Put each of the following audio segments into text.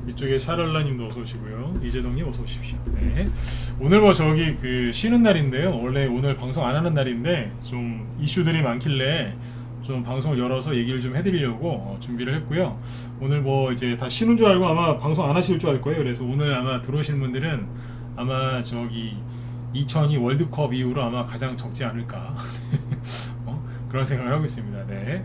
이쪽에 샤랄라님도 어서 오시고요. 이재동님 어서 오십시오. 네. 오늘 뭐 저기 그 쉬는 날인데요. 원래 오늘 방송 안 하는 날인데 좀 이슈들이 많길래 좀 방송을 열어서 얘기를 좀 해드리려고 준비를 했고요. 오늘 뭐 이제 다 쉬는 줄 알고 아마 방송 안 하실 줄 알 거예요. 그래서 오늘 아마 들어오신 분들은 아마 저기 2002 월드컵 이후로 아마 가장 적지 않을까 그런 생각을 하고 있습니다. 네.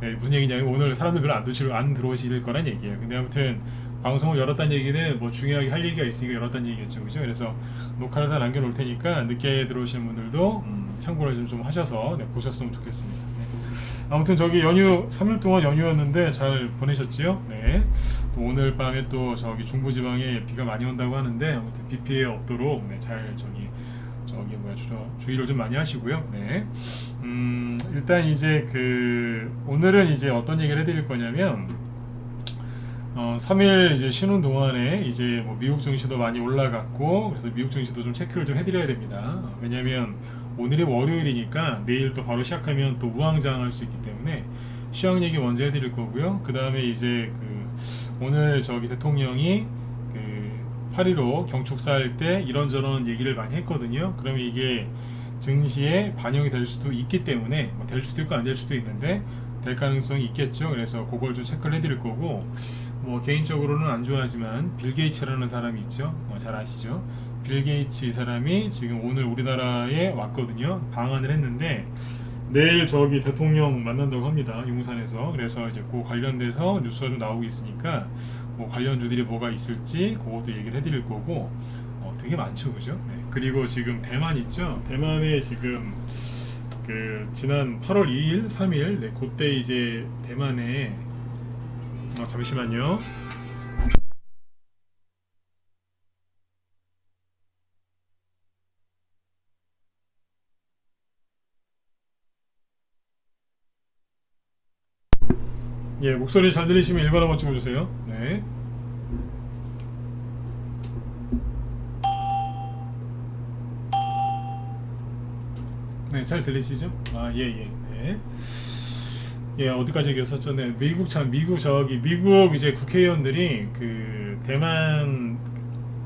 네, 무슨 얘기냐면 오늘 사람들 별로 안 들어오실 거란 얘기예요. 근데 아무튼 방송을 열었다는 얘기는 뭐 중요하게 할 얘기가 있으니까 열었다는 얘기겠죠, 그죠? 그래서 녹화를 다 남겨놓을 테니까 늦게 들어오시는 분들도 참고를 좀 하셔서 네, 보셨으면 좋겠습니다. 네. 아무튼 저기 연휴 3일 동안 연휴였는데 잘 보내셨지요? 네. 또 오늘 밤에 또 저기 중부지방에 비가 많이 온다고 하는데 아무튼 비 피해 없도록 네, 잘 저기 뭐야 주의를 좀 많이 하시고요. 네. 일단 이제 그 오늘은 이제 어떤 얘기를 해드릴 거냐면 3일 이제 쉬는 동안에 이제 뭐 미국 증시도 많이 올라갔고 그래서 미국 증시도 좀 체크를 좀 해드려야 됩니다. 왜냐면 오늘이 월요일이니까 내일 또 바로 시작하면 또 우왕좌왕할 수 있기 때문에 시황 얘기 먼저 해드릴 거고요. 그 다음에 이제 그 오늘 저기 대통령이 8.15 경축사 할 때 이런저런 얘기를 많이 했거든요. 그러면 이게 증시에 반영이 될 수도 있기 때문에 뭐 될 수도 있고 안 될 수도 있는데 될 가능성이 있겠죠. 그래서 그걸 좀 체크를 해드릴 거고 뭐 개인적으로는 안 좋아하지만 빌 게이츠라는 사람이 있죠. 잘 아시죠? 빌 게이츠 이 사람이 지금 오늘 우리나라에 왔거든요. 방한을 했는데 내일 저기 대통령 만난다고 합니다. 용산에서. 그래서 이제 그 관련돼서 뉴스가 좀 나오고 있으니까 뭐 관련주들이 뭐가 있을지 그것도 얘기를 해드릴 거고 되게 많죠, 그죠? 네. 그리고 지금 대만 있죠. 대만에 지금 그 지난 8월 2일, 3일 네, 그때 이제 대만에 잠시만요. 예, 목소리 잘 들리시면 일반 한번 찍어주세요. 네. 네, 잘 들리시죠? 예. 네. 예, 어디까지 얘기했었죠? 네, 미국 이제 국회의원들이 그 대만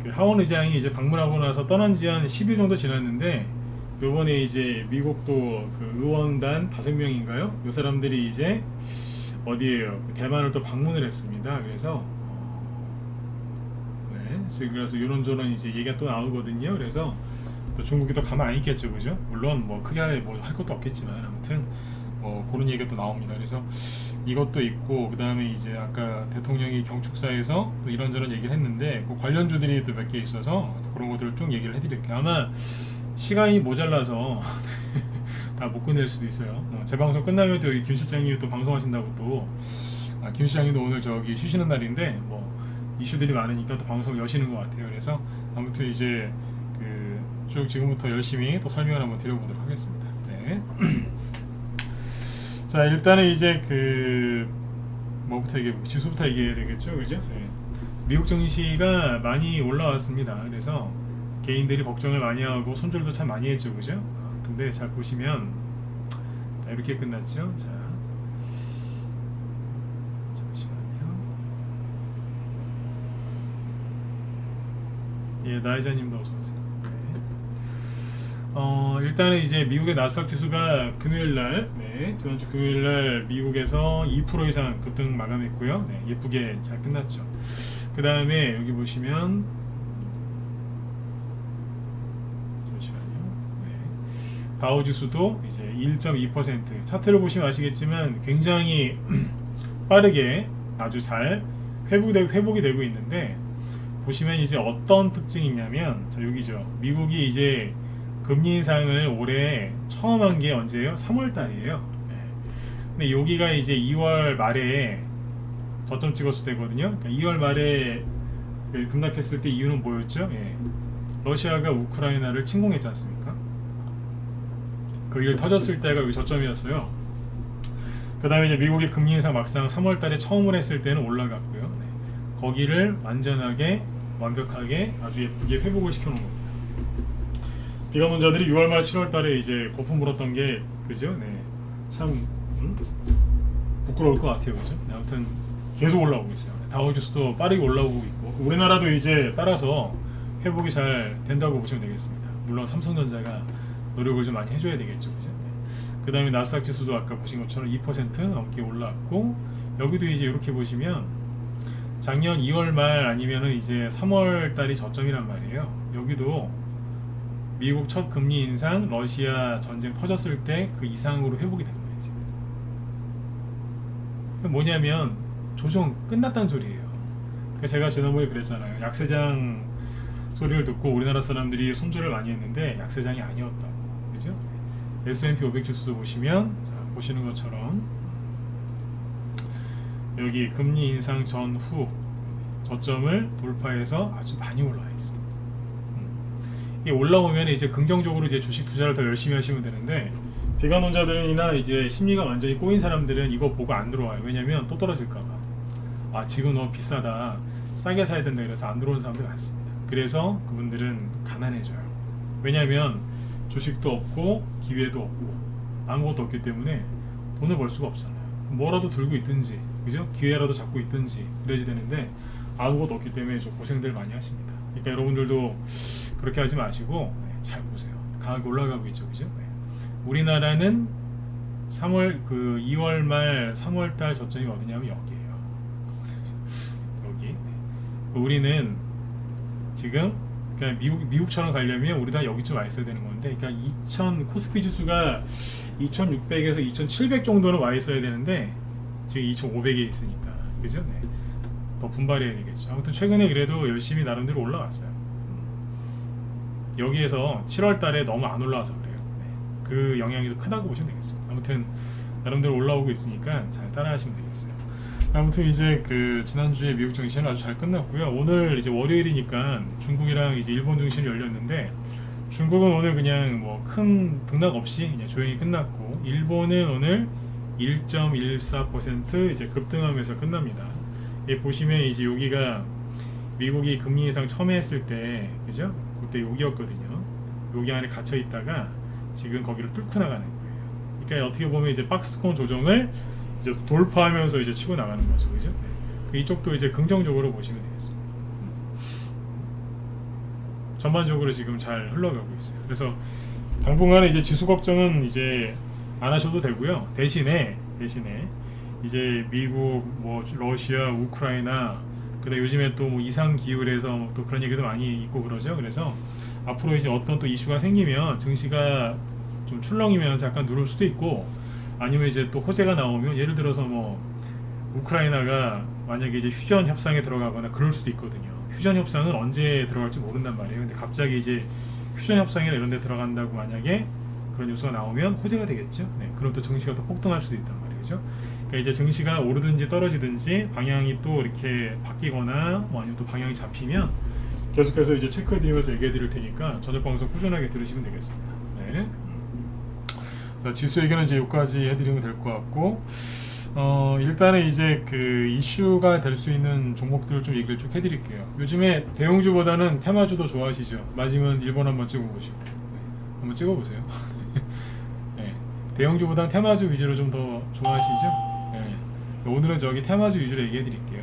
그 하원 의장이 이제 방문하고 나서 떠난 지 한 10일 정도 지났는데 요번에 이제 미국도 그 의원단 5명인가요? 요 사람들이 이제 어디에요? 대만을 또 방문을 했습니다. 그래서 네, 지금 그래서 이런저런 이제 얘기가 또 나오거든요. 그래서 또 중국이 또 가만 안 있겠죠, 그죠? 물론 뭐 크게 뭐 할 것도 없겠지만 아무튼 뭐 그런 얘기가 또 나옵니다. 그래서 이것도 있고 그 다음에 이제 아까 대통령이 경축사에서 또 이런저런 얘기를 했는데 그 관련주들이 또 몇 개 있어서 그런 것들을 쭉 얘기를 해드릴게요. 아마 시간이 모자라서 다 못 끝낼 수도 있어요. 제 방송 끝나면 또 여기 김 실장님이 또 방송하신다고 또 김 실장님도 오늘 저기 쉬시는 날인데 뭐 이슈들이 많으니까 또 방송 여시는 것 같아요. 그래서 아무튼 이제 그 쭉 지금부터 열심히 또 설명을 한번 드려보도록 하겠습니다. 네. 자, 일단은 이제 그 뭐부터 지수부터 얘기해야 되겠죠, 그죠? 네. 미국 증시가 많이 올라왔습니다. 그래서 개인들이 걱정을 많이 하고 손절도 참 많이 했죠, 그죠? 근데 잘 보시면 자, 이렇게 끝났죠. 자, 잠시만요. 예, 나이자님도 어서 오세요. 일단은 이제 미국의 나스닥 지수가 금요일날, 네, 지난주 금요일날 미국에서 2% 이상 급등 마감했고요. 네, 예쁘게 잘 끝났죠. 그 다음에 여기 보시면 잠시만요. 네, 다우 지수도 이제 1.2% 차트를 보시면 아시겠지만 굉장히 빠르게 아주 잘 회복이 되고 있는데 보시면 이제 어떤 특징이 있냐면 자, 여기죠. 미국이 이제 금리 인상을 올해 처음 한 게 언제예요? 3월 달이에요. 네. 근데 여기가 이제 2월 말에 저점 찍었을 때거든요. 그러니까 2월 말에 급락했을 때 이유는 뭐였죠? 예. 러시아가 우크라이나를 침공했지 않습니까? 그 일 터졌을 때가 여기 저점이었어요. 그 다음에 이제 미국의 금리 인상 막상 3월 달에 처음으로 했을 때는 올라갔고요. 네. 거기를 완벽하게 아주 예쁘게 회복을 시켜놓은 겁니다. 비관론자들이 6월 말 7월 달에 이제 거품 물었던 게 그죠? 네. 참 부끄러울 것 같아요, 그죠? 네, 아무튼 계속 올라오고 있어요. 다우지수도 빠르게 올라오고 있고 우리나라도 이제 따라서 회복이 잘 된다고 보시면 되겠습니다. 물론 삼성전자가 노력을 좀 많이 해줘야 되겠죠, 그죠? 그 다음에 나스닥 지수도 아까 보신 것처럼 2% 넘게 올라왔고 여기도 이제 이렇게 보시면 작년 2월 말 아니면은 이제 3월 달이 저점이란 말이에요. 여기도 미국 첫 금리 인상, 러시아 전쟁 터졌을 때 그 이상으로 회복이 된 거예요, 지금. 뭐냐면 조정 끝났다는 소리예요. 그러니까 제가 지난번에 그랬잖아요. 약세장 소리를 듣고 우리나라 사람들이 손절을 많이 했는데 약세장이 아니었다고, 그죠? S&P 500 지수도 보시면 자, 보시는 것처럼 여기 금리 인상 전후 저점을 돌파해서 아주 많이 올라와 있습니다. 이게 올라오면 이제 긍정적으로 이제 주식 투자를 더 열심히 하시면 되는데 비관론자들이나 이제 심리가 완전히 꼬인 사람들은 이거 보고 안 들어와요. 왜냐면 또 떨어질까봐. 아 지금 너무 비싸다, 싸게 사야 된다, 그래서 안 들어오는 사람들이 많습니다. 그래서 그분들은 가난해져요. 왜냐면 주식도 없고 기회도 없고 아무것도 없기 때문에 돈을 벌 수가 없잖아요. 뭐라도 들고 있든지, 그죠? 기회라도 잡고 있든지 그래야지 되는데 아무것도 없기 때문에 좀 고생들 많이 하십니다. 그러니까 여러분들도 그렇게 하지 마시고 잘 보세요. 강하게 올라가고 있죠, 그죠? 우리나라는 2월 말 3월 달 저점이 어디냐면 여기에요. 여기. 우리는 지금 그냥 미국처럼 가려면 우리 다 여기쯤 와 있어야 되는 건데, 그러니까 코스피 지수가 2,600에서 2,700 정도는 와 있어야 되는데 지금 2,500에 있으니까, 그죠? 네. 더 분발해야 되겠죠. 아무튼 최근에 그래도 열심히 나름대로 올라왔어요. 여기에서 7월 달에 너무 안 올라와서 그래요. 네. 그 영향이 더 크다고 보시면 되겠습니다. 아무튼 나름대로 올라오고 있으니까 잘 따라하시면 되겠어요. 아무튼 이제 그 지난주에 미국 증시는 아주 잘 끝났고요. 오늘 이제 월요일이니까 중국이랑 이제 일본 증시는 열렸는데 중국은 오늘 그냥 뭐 큰 등락 없이 그냥 조용히 끝났고 일본은 오늘 1.14% 이제 급등하면서 끝납니다. 보시면 이제 여기가 미국이 금리 인상 처음 했을 때, 그죠? 그때 여기였거든요. 여기 안에 갇혀 있다가 지금 거기를 뚫고 나가는 거예요. 그러니까 어떻게 보면 이제 박스권 조정을 이제 돌파하면서 이제 치고 나가는 거죠, 그죠? 네. 이쪽도 이제 긍정적으로 보시면 되겠습니다. 전반적으로 지금 잘 흘러가고 있어요. 그래서 당분간에 이제 지수 걱정은 이제 안 하셔도 되고요. 대신에 이제 미국, 뭐 러시아, 우크라이나, 근데 요즘에 또 뭐 이상 기울에서 또 그런 얘기도 많이 있고 그러죠. 그래서 앞으로 이제 어떤 또 이슈가 생기면 증시가 좀 출렁이면서 약간 누를 수도 있고, 아니면 이제 또 호재가 나오면 예를 들어서 뭐 우크라이나가 만약에 이제 휴전 협상에 들어가거나 그럴 수도 있거든요. 휴전 협상은 언제 들어갈지 모른단 말이에요. 근데 갑자기 이제 휴전 협상이나 이런 데 들어간다고 만약에 그런 뉴스가 나오면 호재가 되겠죠. 네, 그럼 또 증시가 또 폭등할 수도 있단 말이죠. 그러니까 이제 증시가 오르든지 떨어지든지 방향이 또 이렇게 바뀌거나 뭐 아니면 또 방향이 잡히면 계속해서 이제 체크해드리면서 얘기해드릴 테니까 저녁 방송 꾸준하게 들으시면 되겠습니다. 네. 자, 지수 얘기는 이제 여기까지 해드리면 될 것 같고, 일단은 이제 그 이슈가 될 수 있는 종목들을 좀 얘기를 쭉 해드릴게요. 요즘에 대형주보다는 테마주도 좋아하시죠? 맞으면 1번 한번 찍어보시고, 네. 한번 찍어보세요. 네. 대형주보다는 테마주 위주로 좀 더 좋아하시죠? 네. 오늘은 저기 테마주 위주로 얘기해드릴게요.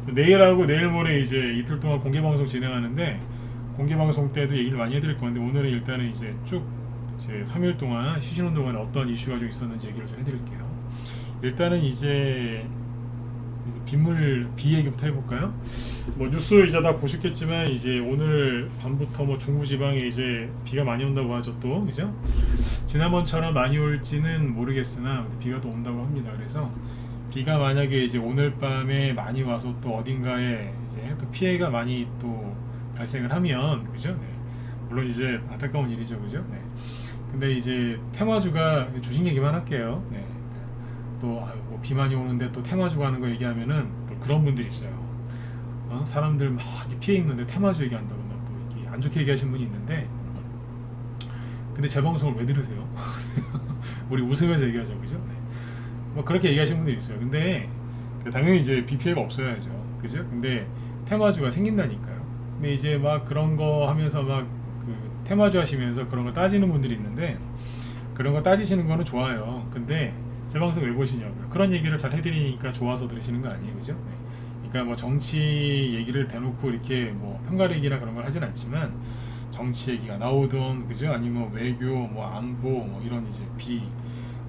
네. 내일하고 내일 모레 이제 이틀 동안 공개방송 진행하는데 공개방송 때도 얘기를 많이 해드릴 건데 오늘은 일단은 이제 쭉 제 3일 동안 쉬시는 동안 어떤 이슈가 좀 있었는지 얘기를 좀 해드릴게요. 일단은 이제 비 얘기부터 해볼까요? 뭐 뉴스 이제 다 보셨겠지만 이제 오늘 밤부터 뭐 중부지방에 이제 비가 많이 온다고 하죠. 또 그죠? 지난번처럼 많이 올지는 모르겠으나 비가 또 온다고 합니다. 그래서 비가 만약에 이제 오늘 밤에 많이 와서 또 어딘가에 이제 또 피해가 많이 또 발생을 하면, 그죠? 네. 물론 이제 안타까운 일이죠, 그죠? 네. 근데 이제 테마주가 주식 얘기만 할게요. 네. 또 뭐 비 많이 오는데 또 테마주 가는 거 얘기하면은 또 그런 분들이 있어요. 사람들 막 피해 있는데 테마주 얘기한다고 막 또 이렇게 안 좋게 얘기하시는 분이 있는데, 근데 제 방송을 왜 들으세요? 우리 웃으면서 얘기하죠, 그죠? 네. 뭐 그렇게 얘기하시는 분들이 있어요. 근데 당연히 이제 비 피해가 없어야죠, 그죠? 근데 테마주가 생긴다니까요. 근데 이제 막 그런 거 하면서 막 그 테마주 하시면서 그런 거 따지는 분들이 있는데, 그런 거 따지시는 거는 좋아요. 근데 제 방송 왜 보시냐고요. 그런 얘기를 잘 해드리니까 좋아서 들으시는 거 아니에요, 그죠? 네. 그러니까 뭐 정치 얘기를 대놓고 이렇게 뭐 편가르기나 그런 걸 하진 않지만 정치 얘기가 나오던 그죠? 아니면 외교, 뭐 안보, 뭐 이런 이제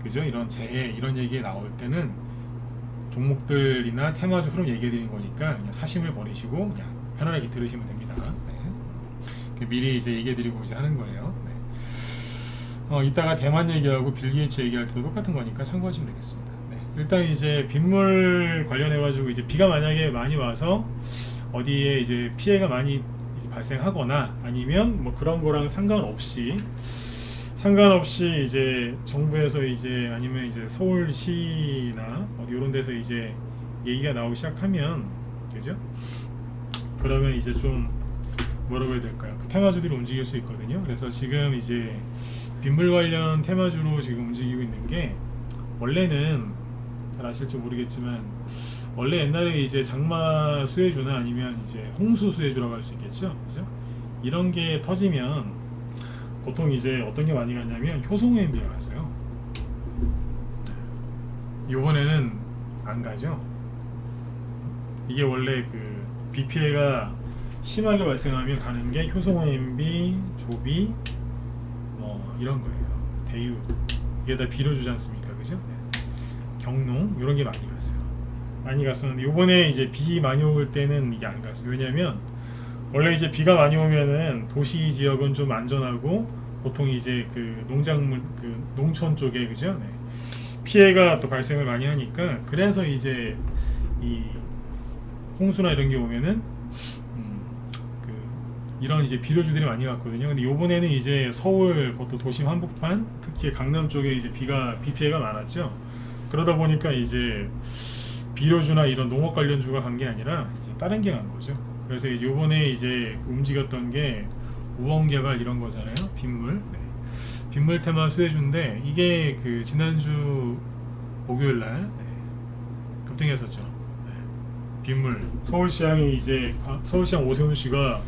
그죠? 이런 재해 이런 얘기 나올 때는 종목들이나 테마주 흐름 얘기해드린 거니까 그냥 사심을 버리시고 그냥 편안하게 들으시면 됩니다. 네. 미리 이제 얘기해드리고 이제 하는 거예요. 네. 이따가 대만 얘기하고 빌 게이츠 얘기할 때도 똑같은 거니까 참고하시면 되겠습니다. 네. 일단 이제 빗물 관련해가지고 이제 비가 만약에 많이 와서 어디에 이제 피해가 많이 이제 발생하거나 아니면 뭐 그런 거랑 상관없이 이제 정부에서 이제 아니면 이제 서울시나 어디 이런 데서 이제 얘기가 나오기 시작하면 그죠? 그러면 이제 좀 뭐라고 해야 될까요? 그 테마주들이 움직일 수 있거든요. 그래서 지금 이제 빗물 관련 테마주로 지금 움직이고 있는 게 원래는 잘 아실지 모르겠지만 원래 옛날에 이제 장마 수혜주나 아니면 이제 홍수 수혜주라고 할 수 있겠죠. 그죠? 이런 게 터지면 보통 이제 어떤 게 많이 갔냐면 효성MB가 갔어요. 요번에는 안 가죠. 이게 원래 그 비 피해가 심하게 발생하면 가는 게 효성MB, 조비, 뭐 이런 거예요. 대유 이게 다 비료 주지 않습니까, 그죠? 네. 경농 이런 게 많이 갔어요. 많이 갔었는데 요번에 이제 비 많이 올 때는 이게 안 갔어요. 왜냐면 원래 이제 비가 많이 오면은 도시 지역은 좀 안전하고 보통 이제 그 농작물 그 농촌 쪽에 그죠? 네. 피해가 또 발생을 많이 하니까 그래서 이제 이 홍수나 이런 게 오면은 그 이런 이제 비료주들이 많이 갔거든요. 근데 요번에는 이제 서울 보통 도심 한복판 특히 강남 쪽에 이제 비 피해가 많았죠. 그러다 보니까 이제 비료주나 이런 농업 관련주가 간 게 아니라 이제 다른 게 간 거죠. 그래서 요번에 이제 움직였던 게 우원개발 이런 거잖아요. 빗물. 네. 빗물 테마 수혜주인데 이게 그 지난주 목요일날 네. 급등했었죠. 네. 빗물 서울시장이 이제 서울시장 오세훈 씨가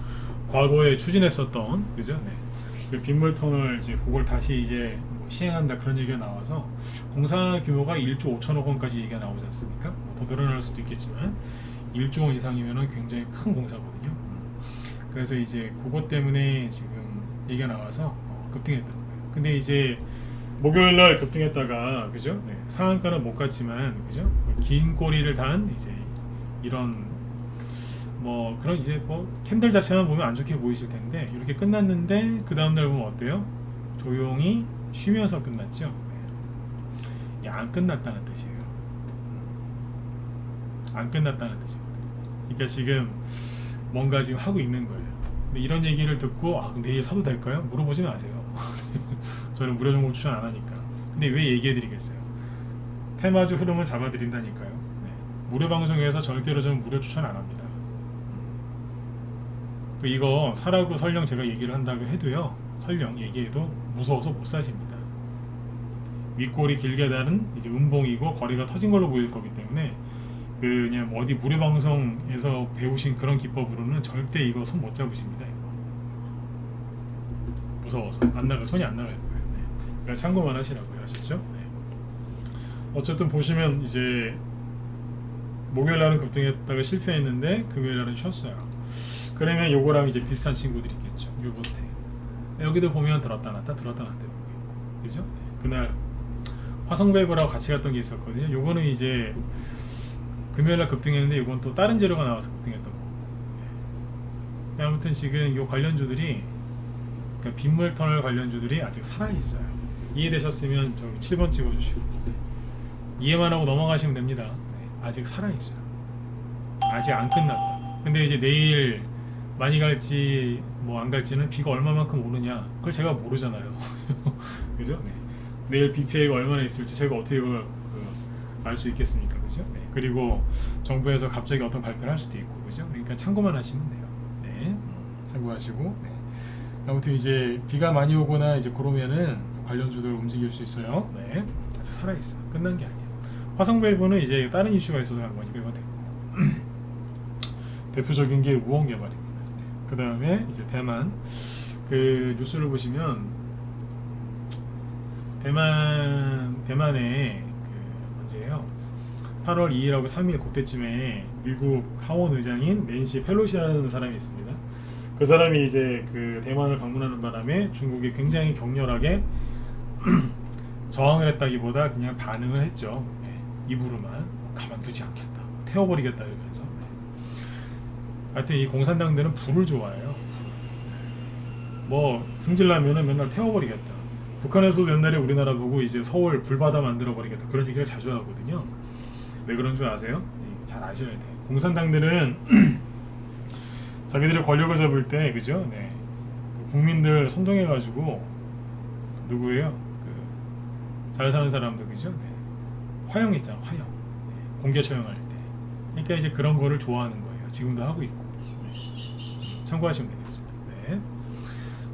과거에 추진했었던 그죠? 네. 그 빗물 터널 이제 그걸 다시 이제 뭐 시행한다 그런 얘기가 나와서 공사 규모가 1조 5천억 원까지 얘기가 나오지 않습니까? 뭐더 늘어날 수도 있겠지만 1조 원 이상이면은 굉장히 큰 공사거든요. 그래서 이제 그것 때문에 지금 얘기가 나와서 급등했던 거예요. 근데 이제 목요일날 급등했다가 그죠? 네, 상한가는 못 갔지만 그죠? 긴 꼬리를 단 이제 이런 뭐 그런 이제 뭐 캔들 자체만 보면 안 좋게 보이실 텐데 이렇게 끝났는데 그 다음날 보면 어때요? 조용히 쉬면서 끝났죠. 네. 안 끝났다는 뜻이에요. 안 끝났다는 뜻입니다. 그러니까 지금 뭔가 지금 하고 있는 거예요. 근데 이런 얘기를 듣고 내일 사도 될까요? 물어보지 마세요. 저는 무료 종목 추천 안 하니까. 근데 왜 얘기해 드리겠어요? 테마주 흐름을 잡아 드린다니까요. 네. 무료 방송에서 절대로 저는 무료 추천 안 합니다. 이거 사라고 설령 제가 얘기를 한다고 해도요. 설령 얘기해도 무서워서 못 사십니다. 윗골이 길게 다는 이제 음봉이고 거리가 터진 걸로 보일 거기 때문에 그냥 어디 무료 방송에서 배우신 그런 기법으로는 절대 이거 손 못 잡으십니다. 이거. 무서워서 손이 안 나갈 거예요. 네. 그러니까 참고만 하시라고요. 아셨죠? 네. 어쨌든 보시면 이제 목요일날은 급등했다가 실패했는데 금요일날은 쉬었어요. 그러면 요거랑 이제 비슷한 친구들이 있겠죠. 유보태 여기도 보면 들었다 놨다 들었다 놨다 보고 있고 그죠? 네. 그날 화성밸브라고 같이 갔던 게 있었거든요. 요거는 이제 금요일날 급등했는데 이건 또 다른 재료가 나와서 급등했던 거고. 네. 아무튼 지금 요 관련주들이 그러니까 빗물 터널 관련주들이 아직 살아있어요. 이해되셨으면 저기 7번 찍어주시고 이해만 하고 넘어가시면 됩니다. 네. 아직 살아있어요. 아직 안 끝났다. 근데 이제 내일 많이 갈지 뭐 안 갈지는 비가 얼마만큼 오느냐 그걸 제가 모르잖아요. 그죠? 네. 내일 비 피해가 얼마나 있을지 제가 어떻게 알 수 있겠습니까? 그죠? 네. 그리고 정부에서 갑자기 어떤 발표를 할 수도 있고 그죠? 그러니까 참고만 하시면 돼요. 네. 참고하시고 네. 아무튼 이제 비가 많이 오거나 이제 그러면은 관련주들 움직일 수 있어요. 네. 아직 살아있어요. 끝난 게 아니에요. 화성밸브는 이제 다른 이슈가 있어서 한 거니까 이건 됐고 대표적인 게 우원개발입니다. 네. 그 다음에 이제 대만 그 뉴스를 보시면 대만의 그 문제예요. 8월 2일하고 3일 그때쯤에 미국 하원 의장인 낸시 펠로시라는 사람이 있습니다. 그 사람이 이제 그 대만을 방문하는 바람에 중국이 굉장히 격렬하게 저항을 했다기보다 그냥 반응을 했죠. 네, 입으로만 가만두지 않겠다, 태워버리겠다 이러면서. 네. 하여튼 이 공산당들은 불을 좋아해요. 뭐 승질나면은 맨날 태워버리겠다. 북한에서도 옛날에 우리나라 보고 이제 서울 불바다 만들어버리겠다 그런 얘기를 자주 하거든요. 왜 그런 줄 아세요? 네, 잘 아셔야 돼요. 공산당들은 자기들의 권력을 잡을 때, 그죠? 네. 국민들 선동해가지고 누구예요? 잘 사는 사람들, 그죠? 네. 화형 있잖아, 화형. 네. 공개 처형할 때. 그러니까 이제 그런 거를 좋아하는 거예요. 지금도 하고 있고. 네. 참고하시면 되겠습니다. 네.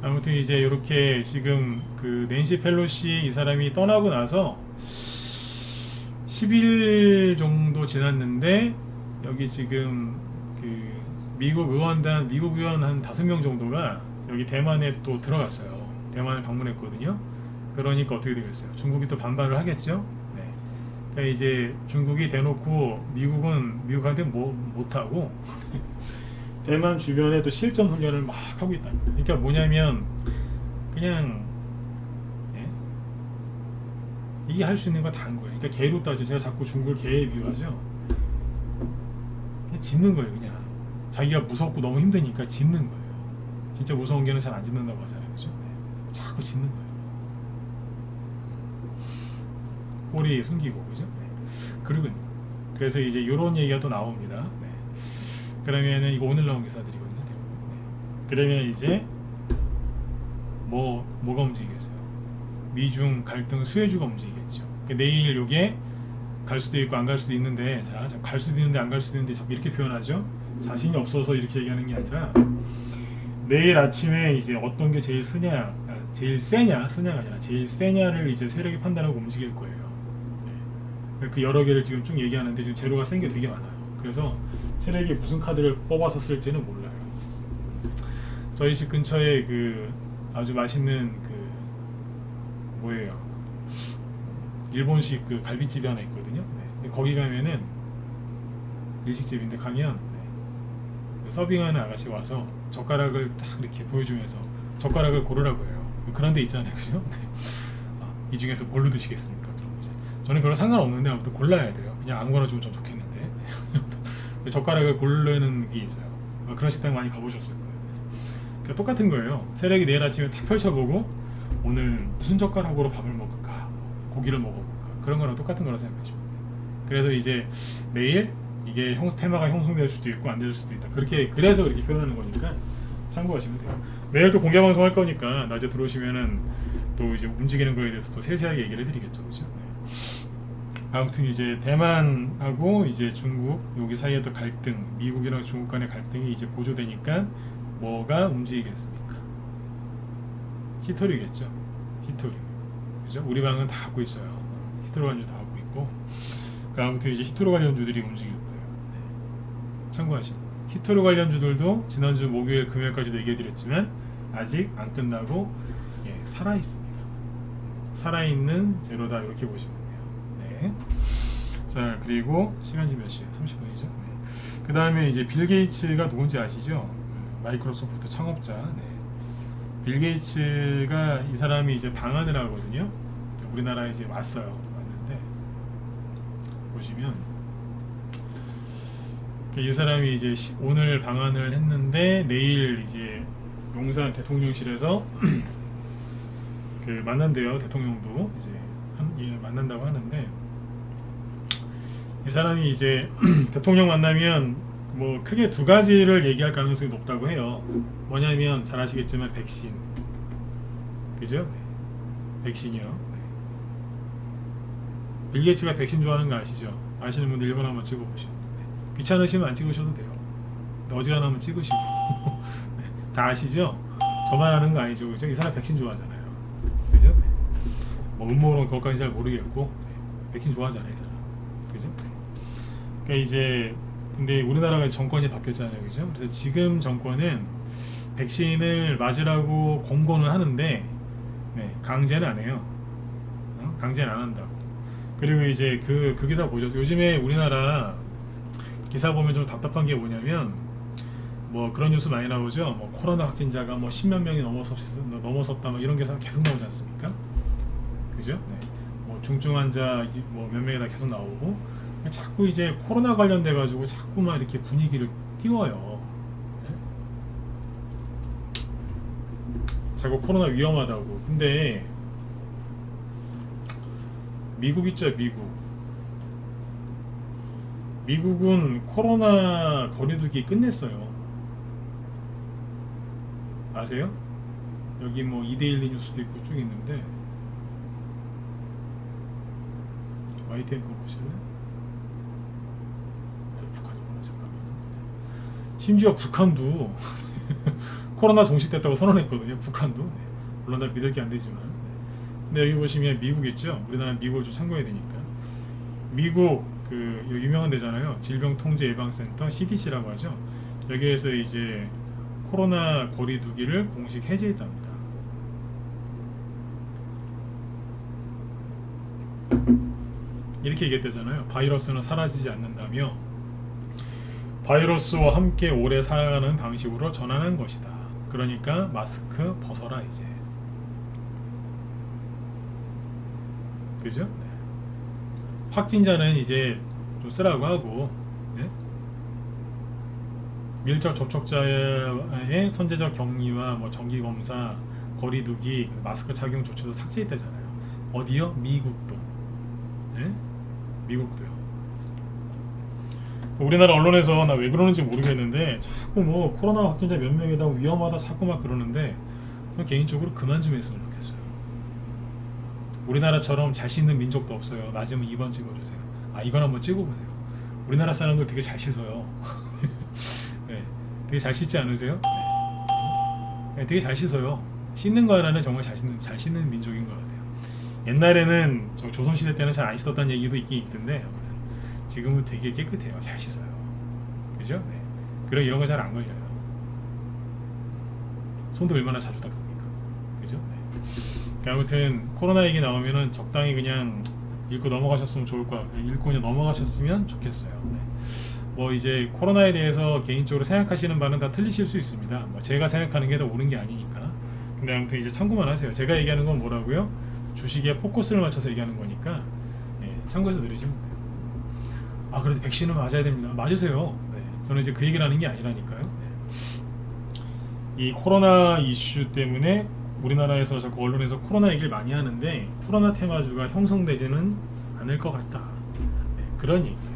아무튼 이제 이렇게 지금 그 낸시 펠로시 이 사람이 떠나고 나서 10일 정도 지났는데 여기 지금 그 미국 의원 한 5명 정도가 여기 대만에 또 들어갔어요. 대만을 방문했거든요. 그러니까 어떻게 되겠어요? 중국이 또 반발을 하겠죠. 네. 그러니까 이제 중국이 대놓고 미국한테 뭐 못하고 대만 주변에 또 실전 훈련을 막 하고 있다. 그러니까 뭐냐면 그냥 이게 할 수 있는 거 다 한 거예요. 그러니까 개로 따지면 제가 자꾸 중국을 개에 비유하죠. 그냥 짖는 거예요. 그냥 자기가 무섭고 너무 힘드니까 짖는 거예요. 진짜 무서운 개는 잘 안 짖는다고 하잖아요. 그죠? 네. 자꾸 짖는 거예요. 꼬리 숨기고, 그죠? 네. 그리고 그래서 이제 이런 얘기가 또 나옵니다. 네. 그러면은 이거 오늘 나온 기사들이거든요. 네. 그러면 이제 뭐가 움직이겠어요? 미중 갈등 수혜주가 움직이겠죠. 그러니까 내일 요게 갈 수도 있고 안 갈 수도 있는데, 자, 갈 수도 있는데 안 갈 수도 있는데 자꾸 이렇게 표현하죠. 자신이 없어서 이렇게 얘기하는 게 아니라 내일 아침에 이제 어떤 게 제일 세냐가 아니라 제일 세냐를 이제 세력이 판단하고 움직일 거예요. 네. 그 여러 개를 지금 쭉 얘기하는데 지금 재료가 센 게 되게 많아요. 그래서 세력이 무슨 카드를 뽑아서 쓸지는 몰라요. 저희 집 근처에 그 아주 맛있는 그 뭐예요? 일본식 그 갈비집이 하나 있거든요. 네. 근데 거기 가면은 일식집인데 가면 그 서빙하는 아가씨 와서 젓가락을 딱 이렇게 보여주면서 젓가락을 고르라고 해요. 그런 데 있잖아요, 그죠? 네. 이 중에서 뭘로 드시겠습니까? 그런 거죠. 저는 그런 상관없는데 아무튼 골라야 돼요. 그냥 아무거나 주면 좀 좋겠는데 젓가락을 고르는 게 있어요. 그런 식당 많이 가보셨을 거예요. 그러니까 똑같은 거예요. 세력이 내일 아침에 탁 펼쳐보고 오늘 무슨 젓가락으로 밥을 먹을까, 고기를 먹어볼까, 그런 거랑 똑같은 거라 생각하시면 돼요. 그래서 이제 내일 이게 테마가 형성될 수도 있고 안 될 수도 있다. 그래서 그렇게 표현하는 거니까 참고하시면 돼요. 매일 또 공개 방송 할 거니까 낮에 들어오시면은 또 이제 움직이는 거에 대해서 또 세세하게 얘기를 해드리겠죠, 그죠? 네. 아무튼 이제 대만하고 이제 중국 여기 사이에 또 갈등, 미국이랑 중국 간의 갈등이 이제 고조되니까 뭐가 움직이겠습니까? 히토류겠죠. 히토류. 그죠? 우리 방은 다 갖고 있어요. 히토류 관주 다 갖고 있고. 그러니까 아무튼 이제 히토류 관련주들이 움직일 거예요. 네. 참고하시고. 히토류 관련주들도 지난주 목요일 금요일까지도 얘기해드렸지만 아직 안 끝나고 살아 있습니다. 살아있는 제로다 이렇게 보시면 돼요. 네. 자, 그리고 시간이 몇 시야? 30분이죠. 네. 그 다음에 이제 빌 게이츠가 누군지 아시죠? 마이크로소프트 창업자. 네. 빌 게이츠가 이 사람이 이제 방한을 하거든요. 우리나라에 이제 왔어요. 왔는데 보시면 이 사람이 이제 오늘 방한을 했는데 내일 이제 용산 대통령실에서 그 만난대요. 대통령도 이제 만난다고 하는데 이 사람이 이제 대통령 만나면 뭐 크게 두 가지를 얘기할 가능성이 높다고 해요. 뭐냐면 잘 아시겠지만 백신, 그죠? 백신이요. 빌 게이츠가 백신 좋아하는 거 아시죠? 아시는 분들 1번 한번 찍어보시고 귀찮으시면 안 찍으셔도 돼요. 어지간하면 찍으시고 다 아시죠? 저만 아는 거 아니죠, 그죠? 이 사람 백신 좋아하잖아요, 그죠? 뭐 음모론 그것까지 잘 모르겠고 백신 좋아하잖아요, 이 사람, 그죠? 그러니까 이제 근데 우리나라가 정권이 바뀌었잖아요, 그죠? 그래서 지금 정권은 백신을 맞으라고 권고는 하는데 강제는 안 해요. 강제는 안 한다고. 그리고 이제 그 기사 보셨죠? 요즘에 우리나라 기사 보면 좀 답답한 게 뭐냐면 뭐 그런 뉴스 많이 나오죠. 뭐 코로나 확진자가 뭐 10만 명이 넘어섰다 뭐 이런 기사 계속 나오지 않습니까? 그죠? 네. 뭐 중증 환자 뭐 몇 명이다 계속 나오고 자꾸 이제 코로나 관련돼 가지고 자꾸만 이렇게 분위기를 띄워요. 네? 자꾸 코로나 위험하다고. 근데 미국 있죠, 미국. 미국은 코로나 거리두기 끝냈어요. 아세요? 여기 뭐 2대1 뉴스도 있고 쭉 있는데 YTN 거 보실래요? 북한이구나 잠깐만. 심지어 북한도 코로나 종식됐다고 선언했거든요. 북한도. 네. 물론 다 믿을 게 안 되지만. 네. 근데 여기 보시면 미국 있죠. 우리나라 미국을 좀 참고해야 되니까. 미국 그 유명한 데잖아요. 질병통제예방센터 CDC라고 하죠. 여기에서 이제 코로나 거리두기를 공식 해제했답니다. 이렇게 얘기했대잖아요. 바이러스는 사라지지 않는다며 바이러스와 함께 오래 살아가는 방식으로 전환한 것이다. 그러니까 마스크 벗어라 이제. 그죠? 네. 확진자는 이제 좀 쓰라고 하고 네? 밀접 접촉자의 선제적 격리와 뭐 정기 검사, 거리두기, 마스크 착용 조치도 삭제했다잖아요. 어디요? 미국도. 네? 미국도요. 우리나라 언론에서 나 왜 그러는지 모르겠는데 자꾸 뭐 코로나 확진자 몇 명이다 위험하다 자꾸 막 그러는데 저는 개인적으로 그만 좀 했으면 좋겠어요. 우리나라처럼 자신 있는 민족도 없어요. 맞으면 2번 찍어주세요. 아 이건 한번 찍어보세요. 우리나라 사람들 되게 잘 씻어요. 네, 되게 잘 씻지 않으세요? 네. 네, 되게 잘 씻어요. 씻는 거 하나는 정말 잘 씻는 민족인 것 같아요. 옛날에는 조선시대 때는 잘 안 씻었다는 얘기도 있긴 있던데 아무튼 지금은 되게 깨끗해요. 잘 씻어요. 그죠? 네. 그리고 이런 거 잘 안 걸려요. 손도 얼마나 자주 닦습니까? 그죠? 네. 아무튼 코로나 얘기 나오면은 적당히 그냥 읽고 넘어가셨으면 좋을 것 같아요. 읽고 그냥 넘어가셨으면 좋겠어요. 네. 뭐 이제 코로나에 대해서 개인적으로 생각하시는 바는 다 틀리실 수 있습니다. 뭐 제가 생각하는 게 더 옳은 게 아니니까. 근데 아무튼 이제 참고만 하세요. 제가 얘기하는 건 뭐라고요? 주식에 포커스를 맞춰서 얘기하는 거니까 예, 참고해서 들으시면 돼요. 아 그래도 백신은 맞아야 됩니다. 맞으세요. 네. 저는 이제 그 얘기를 하는 게 아니라니까요. 네. 이 코로나 이슈 때문에 우리나라에서 자꾸 언론에서 코로나 얘기를 많이 하는데 코로나 테마주가 형성되지는 않을 것 같다. 네, 그런 얘기예요.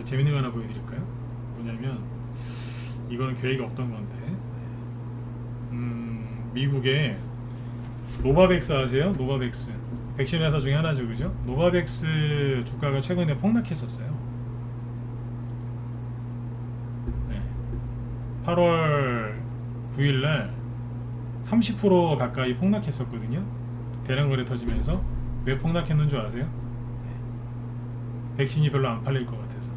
재밌는 거 하나 보여드릴까요? 뭐냐면 이거는 계획이 없던 건데 미국에 노바백스 아세요? 노바백스 백신 회사 중에 하나죠, 그죠? 노바백스 주가가 최근에 폭락했었어요. 네. 8월 9일날 30% 가까이 폭락했었거든요. 대량거래 터지면서. 왜 폭락했는 줄 아세요? 네. 백신이 별로 안 팔릴 것 같아서.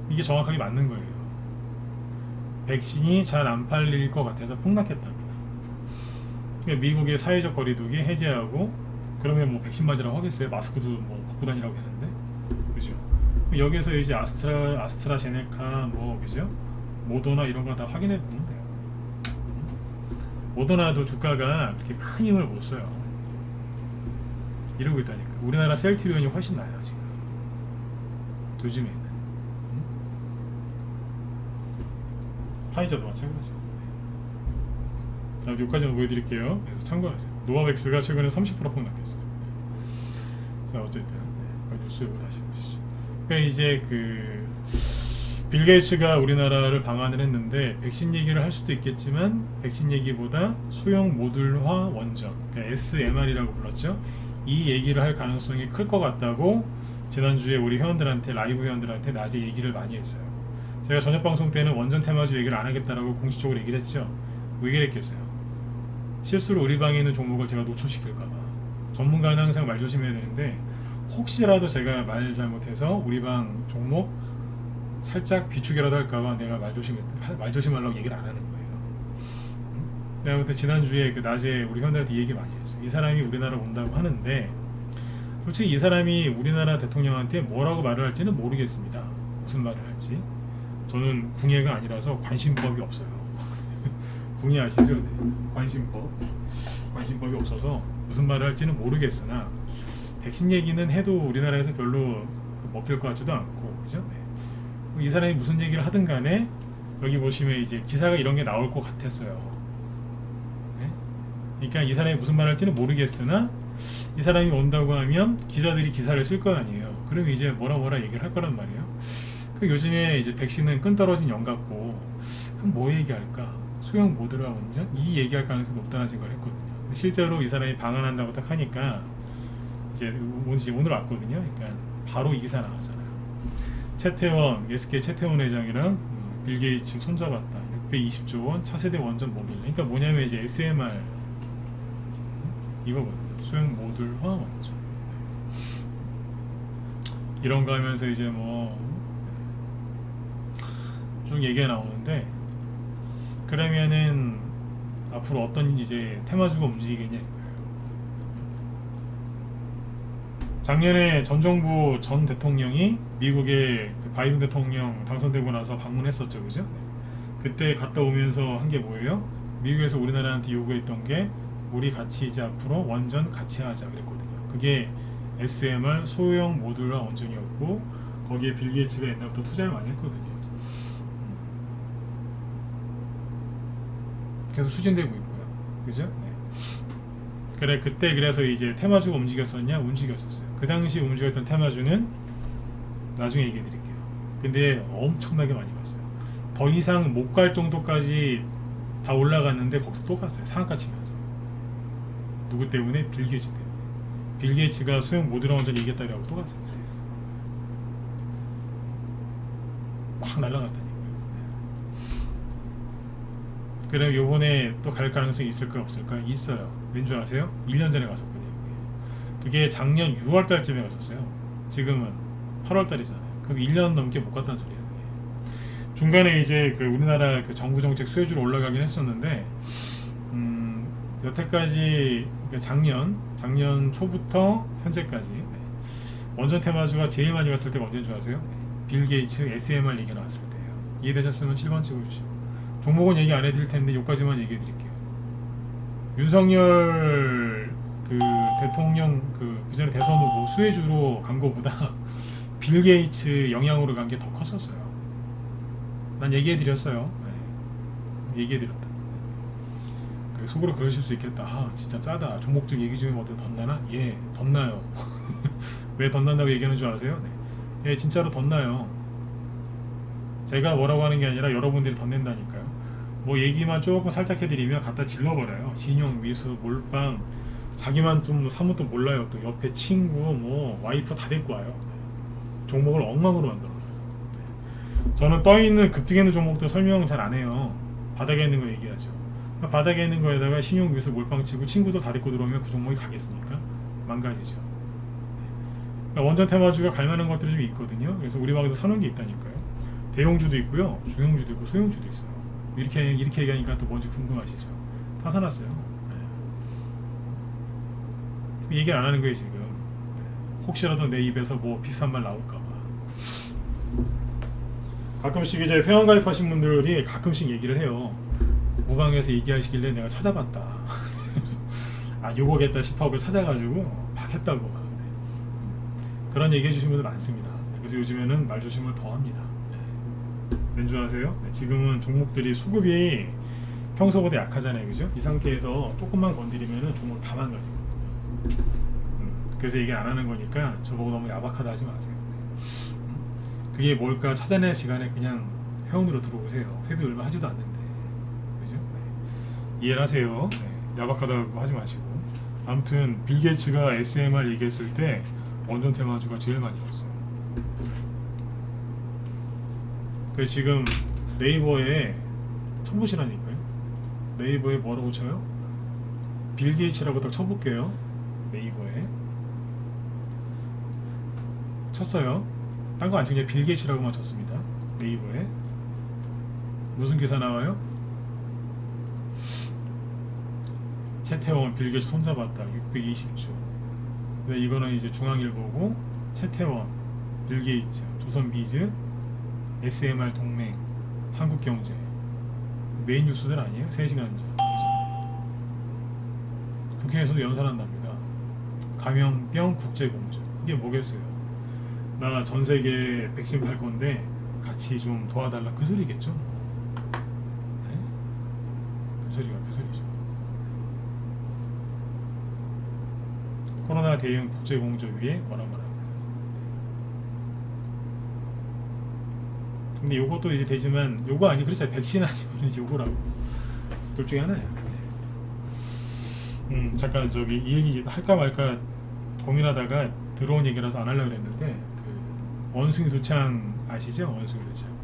이게 정확하게 맞는 거예요. 백신이 잘 안 팔릴 것 같아서 폭락했답니다. 그러니까 미국의 사회적 거리두기 해제하고 그러면 뭐 백신 맞으라고 하겠어요? 마스크도 뭐 벗고 다니라고 했는데, 그죠? 여기서 이제 아스트라제네카 뭐 그죠? 모더나 이런 거 다 확인해 보면 돼요. 모더나도 주가가 그렇게 큰 힘을 못 써요. 이러고 있다니까. 우리나라 셀트리온이 훨씬 나아요 지금. 요즘에는. 파이저도 마찬가지고. 자, 여기까지는 보여드릴게요. 그래서 참고하세요. 노바백스가 최근에 30% 폭락했어요. 자, 어쨌든 뉴스 이거 다시 보시죠. 그러니까 이제 빌 게이츠가 우리나라를 방한을 했는데 백신 얘기를 할 수도 있겠지만 백신 얘기보다 소형 모듈화 원전, 그러니까 SMR이라고 불렀죠. 이 얘기를 할 가능성이 클 것 같다고 지난주에 우리 회원들한테 라이브 회원들한테 낮에 얘기를 많이 했어요. 제가 저녁 방송 때는 원전 테마주 얘기를 안 하겠다라고 공식적으로 얘기를 했죠. 왜 그랬겠어요? 실수로 우리 방에 있는 종목을 제가 노출시킬까봐. 전문가는 항상 말 조심해야 되는데 혹시라도 제가 말 잘못해서 우리 방 종목 살짝 비추기라도 할까봐 내가 말 조심하려고 얘기를 안 하는 거예요. 아무튼 지난주에 그 낮에 우리 회원들한테 얘기 많이 했어요. 이 사람이 우리나라 온다고 하는데 솔직히 이 사람이 우리나라 대통령한테 뭐라고 말을 할지는 모르겠습니다. 무슨 말을 할지. 저는 궁예가 아니라서 관심법이 없어요. 궁예 아시죠? 네. 관심법이 없어서 무슨 말을 할지는 모르겠으나 백신 얘기는 해도 우리나라에서 별로 먹힐 것 같지도 않고, 그죠? 네. 이 사람이 무슨 얘기를 하든 간에 여기 보시면 이제 기사가 이런 게 나올 것 같았어요. 네? 그러니까 이 사람이 무슨 말을 할지는 모르겠으나 이 사람이 온다고 하면 기자들이 기사를 쓸 거 아니에요. 그럼 이제 뭐라 얘기를 할 거란 말이에요. 그 요즘에 이제 백신은 끈떨어진 영 같고, 그럼 뭐 얘기할까? 소형 모드라 운전? 이 얘기할 가능성이 높다는 생각을 했거든요. 근데 실제로 이 사람이 방한한다고 딱 하니까 이제 오늘 왔거든요. 그러니까 바로 이 기사 나왔잖아요. 채태원, SK 채태원 회장이랑 빌 게이츠 손잡았다. 620조 원 차세대 원전 모빌. 그러니까 뭐냐면 이제 SMR 이거거든요. 소형 모듈화 원전. 이런 거 하면서 이제 뭐 쭉 얘기가 나오는데, 그러면은 앞으로 어떤 이제 테마주가 움직이겠냐 이거예요. 작년에 전 정부 전 대통령이 미국의 그 바이든 대통령 당선되고 나서 방문했었죠, 그죠? 그때 갔다 오면서 한 게 뭐예요? 미국에서 우리나라한테 요구했던 게 우리 같이 이제 앞으로 원전 같이 하자 그랬거든요. 그게 SMR 소형 모듈화 원전이었고, 거기에 빌 게이츠가 옛날부터 투자를 많이 했거든요. 계속 추진되고 있고요, 그죠? 네. 그래, 그때 그래서 이제 테마주가 움직였었냐? 움직였었어요. 그 당시 움직였던 테마주는 나중에 얘기해 드릴게요. 근데 엄청나게 많이 갔어요. 더 이상 못 갈 정도까지 다 올라갔는데 거기서 또 갔어요. 상한가 치면서. 누구 때문에? 빌 게이츠 때문에. 빌 게이츠가 소형 모듈화 원전 얘기했다고 또 갔어요. 막 날라갔다니까요. 그럼 요번에 또 갈 가능성이 있을까 없을까? 있어요. 왠 줄 아세요? 1년 전에 갔었거든요. 그게 작년 6월 달쯤에 갔었어요. 지금은 8월 달이잖아요. 그럼 1년 넘게 못 갔다는 소리예요. 중간에 이제 그 우리나라 그 정부 정책 수혜주로 올라가긴 했었는데, 여태까지 그러니까 작년 초부터 현재까지 원전 테마주가 제일 많이 갔을 때가 언제인 줄 아세요? 빌 게이츠 SMR 얘기 나왔을 때예요. 이해되셨으면 7번 찍어주시고, 종목은 얘기 안 해드릴 텐데 여기까지만 얘기해 드릴게요. 윤석열 그 대통령 그 전에 대선 후보 수혜주로 간 거보다 빌 게이츠 영향으로 간 게 더 컸었어요. 난 얘기해 드렸어요. 네. 얘기해 드렸다. 속으로 그러실 수 있겠다. 아, 진짜 짜다. 종목적 얘기 중에 어떻게 덧나나? 예, 덧나요. 왜 덧난다고 얘기하는 줄 아세요? 네. 예, 진짜로 덧나요. 제가 뭐라고 하는 게 아니라 여러분들이 덧낸다니까요. 뭐 얘기만 조금 살짝 해드리면 갖다 질러버려요. 신용, 미수, 몰빵, 자기만 좀 사뭇도 몰라요. 또 옆에 친구, 뭐 와이프 다 데리고 와요. 종목을 엉망으로 만들어요. 저는 떠있는 급등했는 종목들 설명 잘 안 해요. 바닥에 있는 거 얘기하죠. 바닥에 있는 거에다가 신용, 미수, 몰빵 치고 친구도 다 데리고 들어오면 그 종목이 가겠습니까? 망가지죠. 그러니까 원전 테마주가 갈만한 것들이 좀 있거든요. 그래서 우리 방에서 사는 게 있다니까요. 대형주도 있고요, 중형주도 있고 소형주도 있어요. 이렇게 얘기하니까 또 뭔지 궁금하시죠? 다 사놨어요. 네. 얘기 안 하는 거예요 지금. 혹시라도 내 입에서 뭐 비싼 말 나올까봐. 가끔씩 이제 회원 가입하신 분들이 가끔씩 얘기를 해요. 무방에서 얘기하시길래 내가 찾아봤다. 아, 요거겠다 싶어서 찾아가지고 막 했다고. 그런 얘기 해주신 분들 많습니다. 그래서 요즘에는 말 조심을 더 합니다. 왠 줄 아세요? 지금은 종목들이 수급이 평소보다 약하잖아요, 그죠? 이 상태에서 조금만 건드리면은 종목 다 망가지거든요. 그래서 얘기 안 하는 거니까 저보고 너무 야박하다 하지 마세요. 그게 뭘까 찾아낼 시간에 그냥 회원으로 들어오세요. 회비 얼마 하지도 않는데, 그죠? 네. 이해를 하세요. 네. 야박하다고 하지 마시고. 아무튼 빌 게이츠가 SMR 얘기했을 때 원전 테마주가 제일 많이 갔어요. 그래서 지금 네이버에 쳐보시라니까요. 네이버에 뭐라고 쳐요? 빌 게이츠라고 딱 쳐볼게요. 네이버에 쳤어요. 딴 거 안 치고 그냥 빌 게이츠라고만 쳤습니다. 네이버에 무슨 기사 나와요? 채태원 빌 게이츠 손잡았다. 620조. 근데 이거는 이제 중앙일보고 최태원, 빌 게이츠, 조선비즈, SMR 동맹, 한국경제 메인 뉴스들 아니에요? 3시간 전. 국회에서도 연설한답니다. 감염병 국제공조. 이게 뭐겠어요? 나 전 세계 백신 팔 건데 같이 좀 도와달라 그 소리겠죠? 네? 그 소리가 그 소리죠. 코로나 대응 국제공조위에 뭐라. 근데 요것도 이제 되지만 요거 아니 그렇죠. 백신 아니면 이제 요거라고 둘 중에 하나예요. 잠깐 저기 이 얘기 할까 말까 고민하다가 들어온 얘기라서 안 하려고 했는데 그 원숭이 두창 아시죠?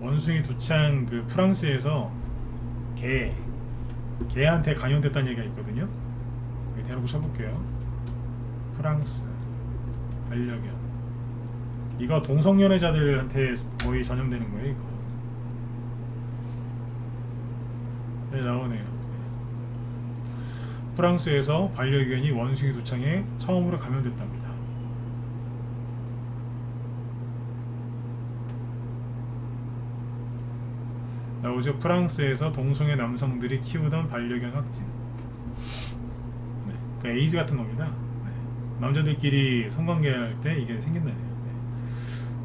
원숭이 두창 그 프랑스에서 개한테 감염됐다는 얘기가 있거든요. 대놓고 쳐볼게요. 프랑스 반려견 이거 동성연애자들한테 거의 전염되는 거예요. 이거 네, 나오네요. 프랑스에서 반려견이 원숭이 두창에 처음으로 감염됐답니다. 나오죠. 프랑스에서 동성애 남성들이 키우던 반려견 확진. 네, 그 에이즈 같은 겁니다. 네, 남자들끼리 성관계할 때 이게 생긴다네요. 네.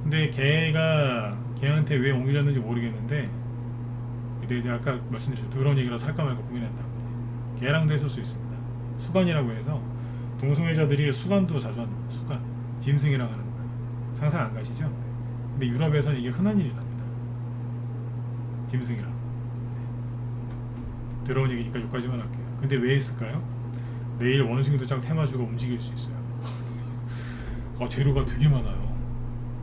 근데 걔한테 왜 옮겨졌는지 모르겠는데 근데 아까 말씀드렸죠. 더러운 얘기라서 할까 말까 고민했다고. 걔랑도 했을 수 있습니다. 수간이라고 해서 동성애자들이 수간도 자주 한다. 수간 짐승이라고 하는 거예요. 상상 안 가시죠? 근데 유럽에서는 이게 흔한 일이랍니다. 짐승이라. 더러운 얘기니까 여기까지만 할게요. 근데 왜 했을까요? 내일 원숭이 도장 테마주가 움직일 수 있어요. 재료가 되게 많아요.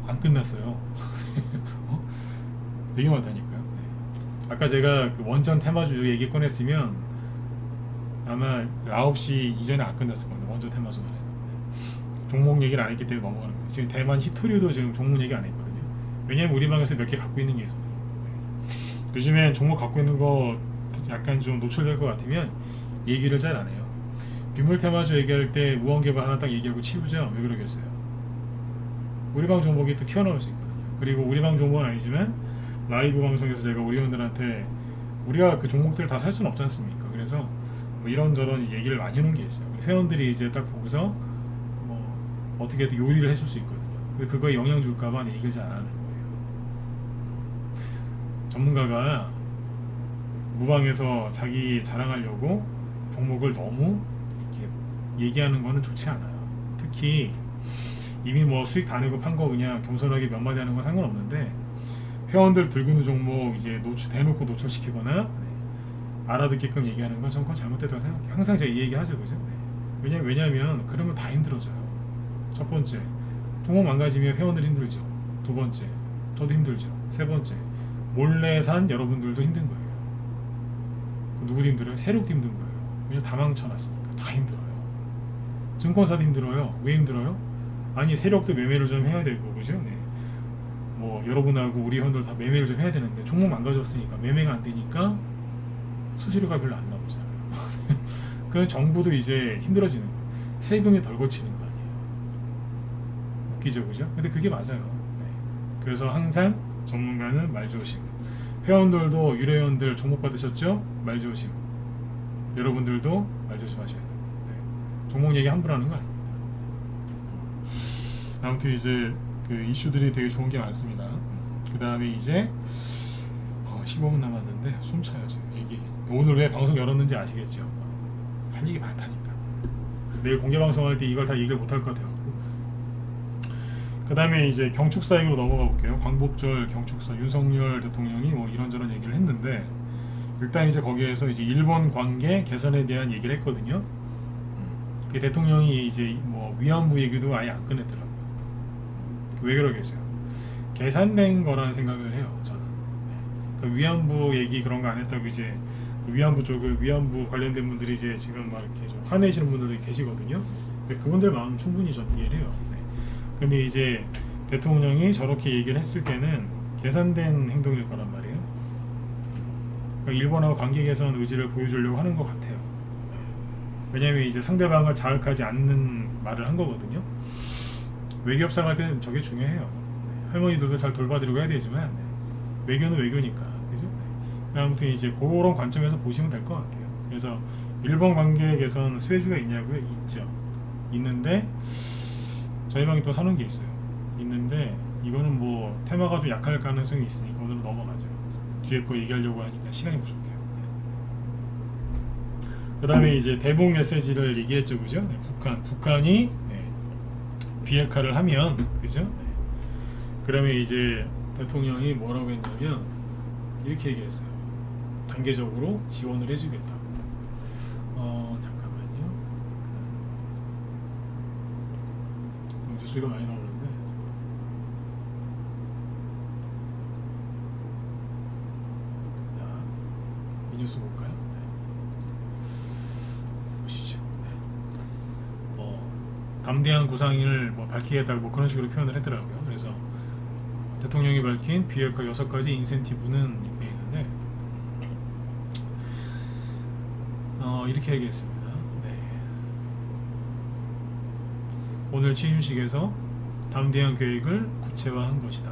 안 끝났어요. 되게 많다니까요. 아까 제가 그 원전 테마주 얘기 꺼냈으면 아마 9시 이전에 안 끝났을 겁니다. 원전 테마주만 해도. 종목 얘기를 안 했기 때문에 넘어가는 거예요. 지금 대만 히토류도 지금 종목 얘기 안 했거든요. 왜냐면 우리 방에서 몇 개 갖고 있는 게 있어서. 요즘에 종목 갖고 있는 거 약간 좀 노출될 것 같으면 얘기를 잘 안 해요. 빗물 테마주 얘기할 때 우원개발 하나 딱 얘기하고 치우죠. 왜 그러겠어요? 우리 방 종목이 또 튀어나올 수 있거든요. 그리고 우리 방 종목은 아니지만 라이브 방송에서 제가 우리 회원들한테 우리가 그 종목들을 다 살 수는 없지 않습니까? 그래서 뭐 이런저런 얘기를 많이 해놓은 게 있어요. 회원들이 이제 딱 보고서 뭐 어떻게 요리를 해줄 수 있거든요. 그거에 영향 줄까봐 얘기를 잘 안 하는 거예요. 전문가가 무방에서 자기 자랑하려고 종목을 너무 이렇게 얘기하는 거는 좋지 않아요. 특히 이미 뭐 수익 다 내고 판 거 그냥 겸손하게 몇 마디 하는 건 상관없는데 회원들 들고 있는 종목 이제 대놓고 노출시키거나 알아듣게끔 얘기하는 건 전 그건 잘못됐다고 생각해요. 항상 제가 이 얘기 하죠, 그죠? 왜냐면 그런 건 다 힘들어져요. 첫 번째, 종목 망가지면 회원들 힘들죠. 두 번째, 저도 힘들죠. 세 번째, 몰래 산 여러분들도 힘든 거예요. 누구도 힘들어요? 세력도 힘든 거예요. 왜냐면 다 망쳐놨으니까 다 힘들어요. 증권사도 힘들어요. 왜 힘들어요? 아니 세력도 매매를 좀 해야 되고 그죠? 네. 뭐 여러분하고 우리 회원들 다 매매를 좀 해야 되는데 종목 망가졌으니까 매매가 안 되니까 수수료가 별로 안 나오잖아요. 그럼 정부도 이제 힘들어지는 거예요. 세금이 덜 거치는 거 아니에요. 웃기죠, 그죠? 근데 그게 맞아요. 네. 그래서 항상 전문가는 말조심. 회원들도 유료회원들 종목 받으셨죠? 말조심. 여러분들도 말조심하셔야 돼요. 네. 종목 얘기 함부로 하는 거 아닙니다. 아무튼 이제 그 이슈들이 되게 좋은 게 많습니다. 그 다음에 이제 15분 남았는데 숨차요 지금 얘기. 오늘 왜 방송 열었는지 아시겠죠? 할 얘기 많다니까. 내일 공개 방송할 때 이걸 다 얘기를 못할 것 같아요. 그 다음에 이제 경축사 얘기로 넘어가 볼게요. 광복절 경축사 윤석열 대통령이 뭐 이런저런 얘기를 했는데 일단 이제 거기에서 이제 일본 관계 개선에 대한 얘기를 했거든요. 그 대통령이 이제 뭐 위안부 얘기도 아예 안 꺼냈더라고요. 왜 그러겠어요? 계산된 거라는 생각을 해요, 저는. 그 위안부 얘기 그런 거 안 했다고 이제 위안부 쪽을 위안부 관련된 분들이 이제 지금 막 이렇게 좀 화내시는 분들이 계시거든요. 근데 그분들 마음 충분히 저는 이해를 해요. 근데 이제 대통령이 저렇게 얘기를 했을 때는 계산된 행동일 거란 말이에요. 그러니까 일본하고 관계 개선 의지를 보여주려고 하는 것 같아요. 왜냐면 이제 상대방을 자극하지 않는 말을 한 거거든요. 외교협상 할 때는 저게 중요해요. 네. 할머니들도 잘 돌봐드리고 해야 되지만 네. 외교는 외교니까, 그죠? 네. 아무튼 이제 그런 관점에서 보시면 될 것 같아요. 그래서 일본 관계 개선 수혜주가 있냐고요? 있죠. 있는데 저희 방에 또 사는 게 있어요. 있는데 이거는 뭐 테마가 좀 약할 가능성이 있으니까 오늘은 넘어가죠. 뒤에 거 얘기하려고 하니까 시간이 부족해요. 그 다음에 이제 대북 메시지를 얘기했죠, 그죠? 네, 북한이 네, 비핵화를 하면, 그죠? 네. 그러면 이제 대통령이 뭐라고 했냐면 이렇게 얘기했어요. 단계적으로 지원을 해주겠다. 잠깐만요. 뉴스가 많이 나오는데. 자, 이 뉴스 볼까요? 담대한 구상을 뭐 밝히겠다고 뭐 그런 식으로 표현을 했더라고요. 그래서 대통령이 밝힌 비핵화 6가지 인센티브는 이렇게 있는데 이렇게 얘기했습니다. 네. 오늘 취임식에서 담대한 계획을 구체화한 것이다.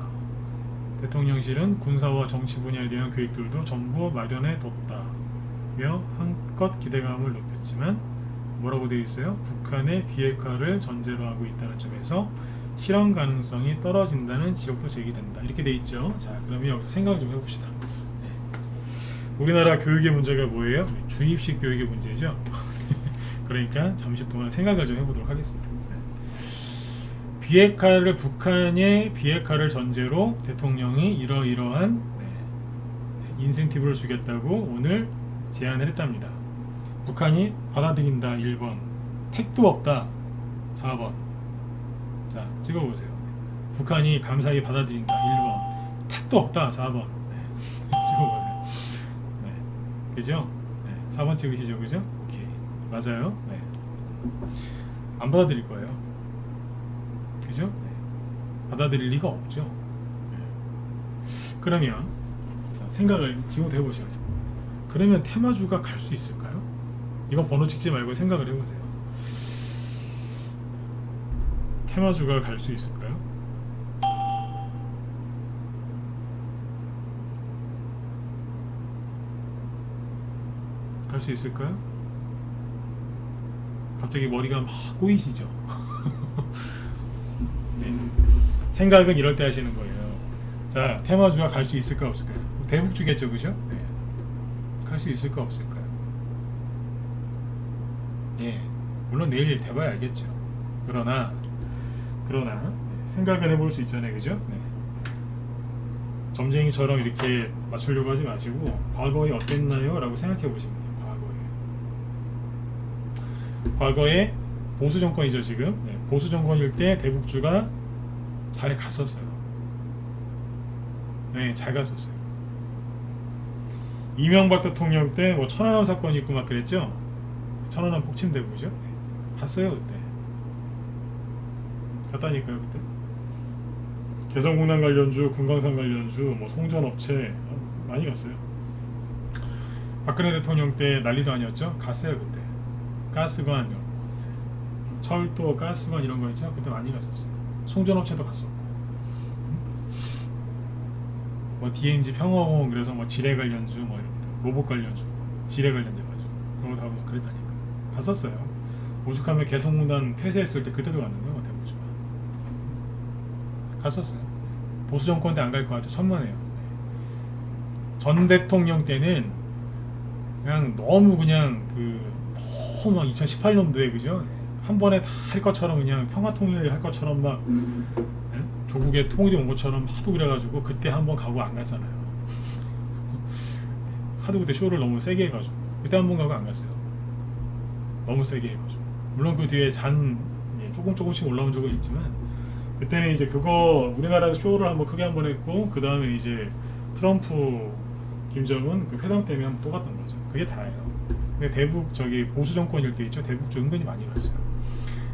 대통령실은 군사와 정치 분야에 대한 계획들도 전부 마련해 뒀다며 한껏 기대감을 높였지만 뭐라고 되어 있어요? 북한의 비핵화를 전제로 하고 있다는 점에서 실현 가능성이 떨어진다는 지적도 제기된다. 이렇게 되어 있죠. 자, 그러면 여기서 생각을 좀 해봅시다. 네. 우리나라 교육의 문제가 뭐예요? 주입식 교육의 문제죠. 그러니까 잠시 동안 생각을 좀 해보도록 하겠습니다. 네. 북한의 비핵화를 전제로 대통령이 이러이러한 인센티브를 주겠다고 오늘 제안을 했답니다. 북한이 받아들인다 1번, 택도 없다 4번. 자, 찍어보세요. 북한이 감사히 받아들인다 1번, 택도 없다 4번. 네. 찍어보세요. 네. 그죠? 네. 4번 찍으시죠, 그죠? 오케이, 맞아요. 네. 안 받아들일 거예요. 그죠? 네. 받아들일 리가 없죠. 네. 그러면 생각을 지금부터 해보시죠. 그러면 테마주가 갈 수 있을까요? 이건 번호 찍지 말고 생각을 해보세요. 테마주가 갈 수 있을까요? 갈 수 있을까요? 갑자기 머리가 막 꼬이시죠? 네. 생각은 이럴 때 하시는 거예요. 자, 테마주가 갈 수 있을까 없을까요? 대북주겠죠, 그죠? 네. 갈 수 있을까 없을까요? 예, 물론 내일 돼봐야 알겠죠. 그러나 생각을 해볼 수 있잖아요, 그죠? 네. 점쟁이처럼 이렇게 맞추려고 하지 마시고 과거에 어땠나요? 라고 생각해 보시면 돼요. 과거에 보수 정권이죠, 지금. 네, 보수 정권일 때 대북주가 잘 갔었어요. 네, 잘 갔었어요. 이명박 대통령 때 뭐 천안함 사건이 있고 막 그랬죠. 천안함 폭침대부죠. 갔어요 그때. 갔다니까요 그때. 개성공단 관련주, 금강산 관련주, 뭐 송전업체 많이 갔어요. 박근혜 대통령 때 난리도 아니었죠. 갔어요 그때. 가스관, 철도, 가스관 이런 거 있죠. 그때 많이 갔었어요. 송전업체도 갔었고. 뭐 DMZ 평화공원 그래서 뭐 지뢰 관련주, 뭐 이런 로봇 관련주, 지뢰 관련돼 가지고 그런 거 다 뭐 그랬다니까. 갔었어요. 오죽하면 개성공단 폐쇄했을 때 그때도 갔는데요. 대부분 갔었어요. 보수 정권 때 안 갈 것 같아. 천만에요. 전 대통령 때는 그냥 너무 그냥 너무 막 2018년도에 그죠? 한 번에 다 할 것처럼 그냥 평화통일 할 것처럼 막 조국의 통일이 온 것처럼 하도 그래가지고 그때 한 번 가고 안 갔잖아요. 하도 그때 쇼를 너무 세게 해가지고 그때 한 번 가고 안 갔어요. 너무 세게 해가지고. 물론 그 뒤에 조금씩 올라온 적은 있지만 그때는 이제 그거 우리나라에서 쇼를 한번 크게 한번 했고 그 다음에 이제 트럼프 김정은 그 회담 때문에 한번 또 갔던 거죠. 그게 다예요. 근데 대북 보수 정권일 때 있죠. 대북 쪽 은근히 많이 갔어요.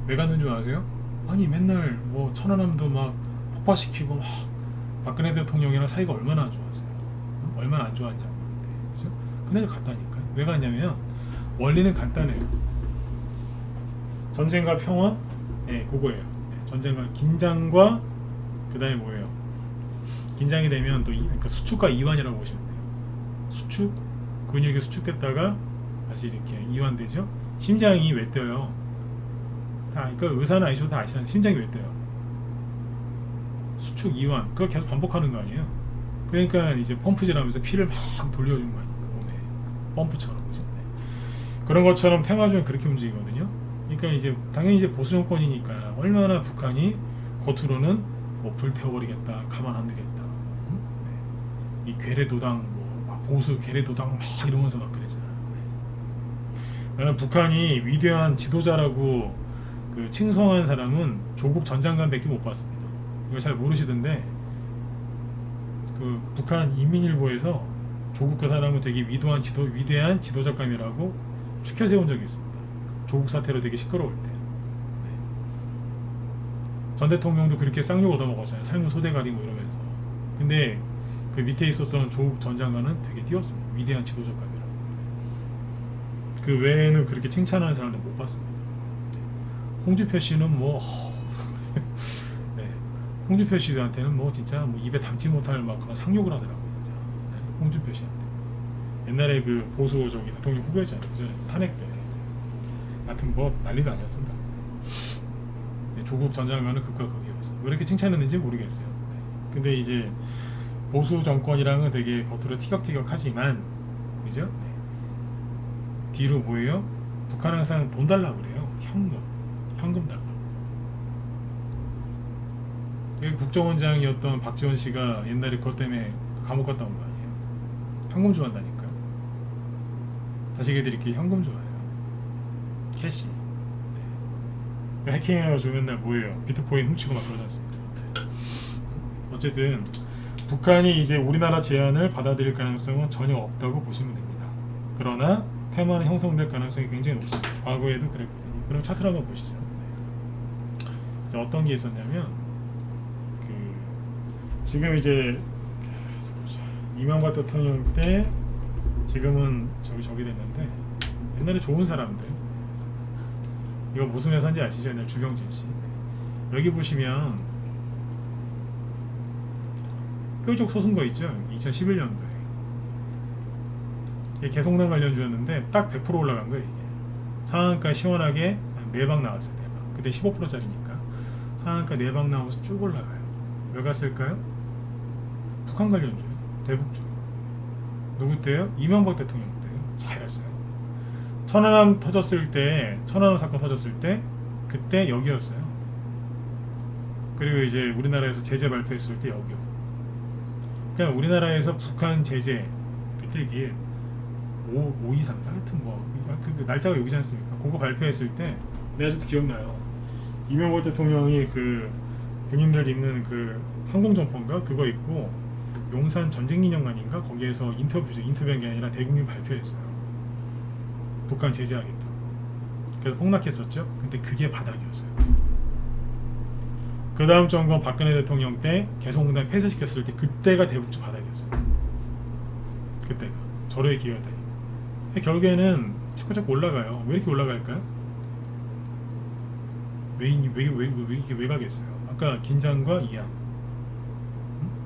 왜 갔는 줄 아세요? 아니 맨날 뭐 천안함도 막 폭파시키고 막 박근혜 대통령이랑 사이가 얼마나 안 좋았어요. 얼마나 안 좋았냐고. 그래서 그날 갔다니까. 왜 갔냐면 원리는 간단해요. 전쟁과 평화, 예, 그거예요. 예, 전쟁과 긴장과 그다음에 뭐예요? 긴장이 되면 또 그러니까 수축과 이완이라고 보시면 돼요. 수축, 근육이 수축됐다가 다시 이렇게 이완되죠. 심장이 왜 뛰어요? 다 그러니까 의사는 아니셔도 다 아시잖아요. 심장이 왜 뛰어요? 수축, 이완 그걸 계속 반복하는 거 아니에요? 그러니까 이제 펌프질하면서 피를 막 돌려주는 거 아닙니까? 몸에 펌프처럼 그죠? 네. 그런 것처럼 테마주는 그렇게 움직이거든요. 그러니까 이제 당연히 이제 보수 정권이니까 얼마나 북한이 겉으로는 뭐 불태워버리겠다, 가만 안 두겠다, 네. 이 괴뢰도당 뭐 보수 괴뢰도당 막 이러면서 막 그랬잖아요. 네. 나는 북한이 위대한 지도자라고 그 칭송한 사람은 조국 전 장관밖에 못 봤습니다. 이거 잘 모르시던데 그 북한 인민일보에서 조국 그 사람은 되게 위대한 지도자감이라고 추켜 세운 적이 있습니다. 조국 사태로 되게 시끄러울 때. 네. 전 대통령도 그렇게 쌍욕 얻어먹었잖아요. 삶은 소대가리 뭐 이러면서. 근데 그 밑에 있었던 조국 전 장관은 되게 띄웠습니다. 위대한 지도자감이라고. 그 외에는 그렇게 칭찬하는 사람들 못 봤습니다. 네. 홍준표 씨는 뭐 네. 홍준표 씨한테는 뭐 진짜 뭐 입에 담지 못할 막 그런 상욕을 하더라고요. 진짜. 네. 홍준표 씨한테. 옛날에 그 보수 저기 대통령 후보였잖아요. 그죠? 탄핵 때. 하여튼 뭐 난리도 아니었습니다. 네, 조국 전 장관은 극과 극이었어요. 왜 이렇게 칭찬했는지 모르겠어요. 네. 근데 이제 보수 정권이랑은 되게 겉으로 티격태격하지만 그죠? 네. 뒤로 뭐예요? 북한 항상 돈 달라고 그래요. 현금 달라고. 국정원장이었던 박지원 씨가 옛날에 그것 때문에 감옥 갔다 온 거 아니에요? 현금 좋아한다니까. 다시 얘기해드릴게요. 현금 좋아해요. 캐시. 네. 해킹해가지고 맨날 뭐예요? 비트코인 훔치고 막 그러지 않습니까? 네. 어쨌든 북한이 이제 우리나라 제안을 받아들일 가능성은 전혀 없다고 보시면 됩니다. 그러나 테마는 형성될 가능성이 굉장히 높습니다. 과거에도 그랬거든요. 그럼 차트를 한번 보시죠. 네. 자, 어떤 게 있었냐면 지금 이제 이명박 대통령 때 지금은 저기 됐는데 옛날에 좋은 사람들 이거 무슨 회사인지 아시죠? 옛날 주병진 씨. 여기 보시면 뾰족 솟은 거 있죠? 2011년도에 이게 개성난 관련주였는데 딱 100% 올라간 거예요. 이게 상한가 시원하게 4방 나왔어요. 4방. 그때 15%짜리니까 상한가 4방 나오면서 쭉 올라가요. 왜 갔을까요? 북한 관련주, 대북주. 누구 때요? 이명박 대통령 때요. 잘 갔어요. 천안함 터졌을 때, 천안함 사건 터졌을 때 그때 여기였어요. 그리고 이제 우리나라에서 제재 발표했을 때 여기요. 그러니까 우리나라에서 북한 제재 그때 이게 5 이상 하여튼 뭐 그 날짜가 여기지 않습니까? 그거 발표했을 때 내가 아직도 기억나요. 이명박 대통령이 그 군인들 입는 그 항공점퍼인가 그거 입고 용산 전쟁기념관인가 거기에서 인터뷰한 게 아니라 대국민 발표했어요. 북한 제재하겠다. 그래서 폭락했었죠. 근데 그게 바닥이었어요. 그 다음 정권 박근혜 대통령 때 개성공단 폐쇄시켰을 때 그때가 대북주 바닥이었어요. 그때가 절호의 기회다. 결국에는 자꾸 올라가요. 왜 이렇게 올라갈까요? 이게 왜 가겠어요? 아까 긴장과 이완,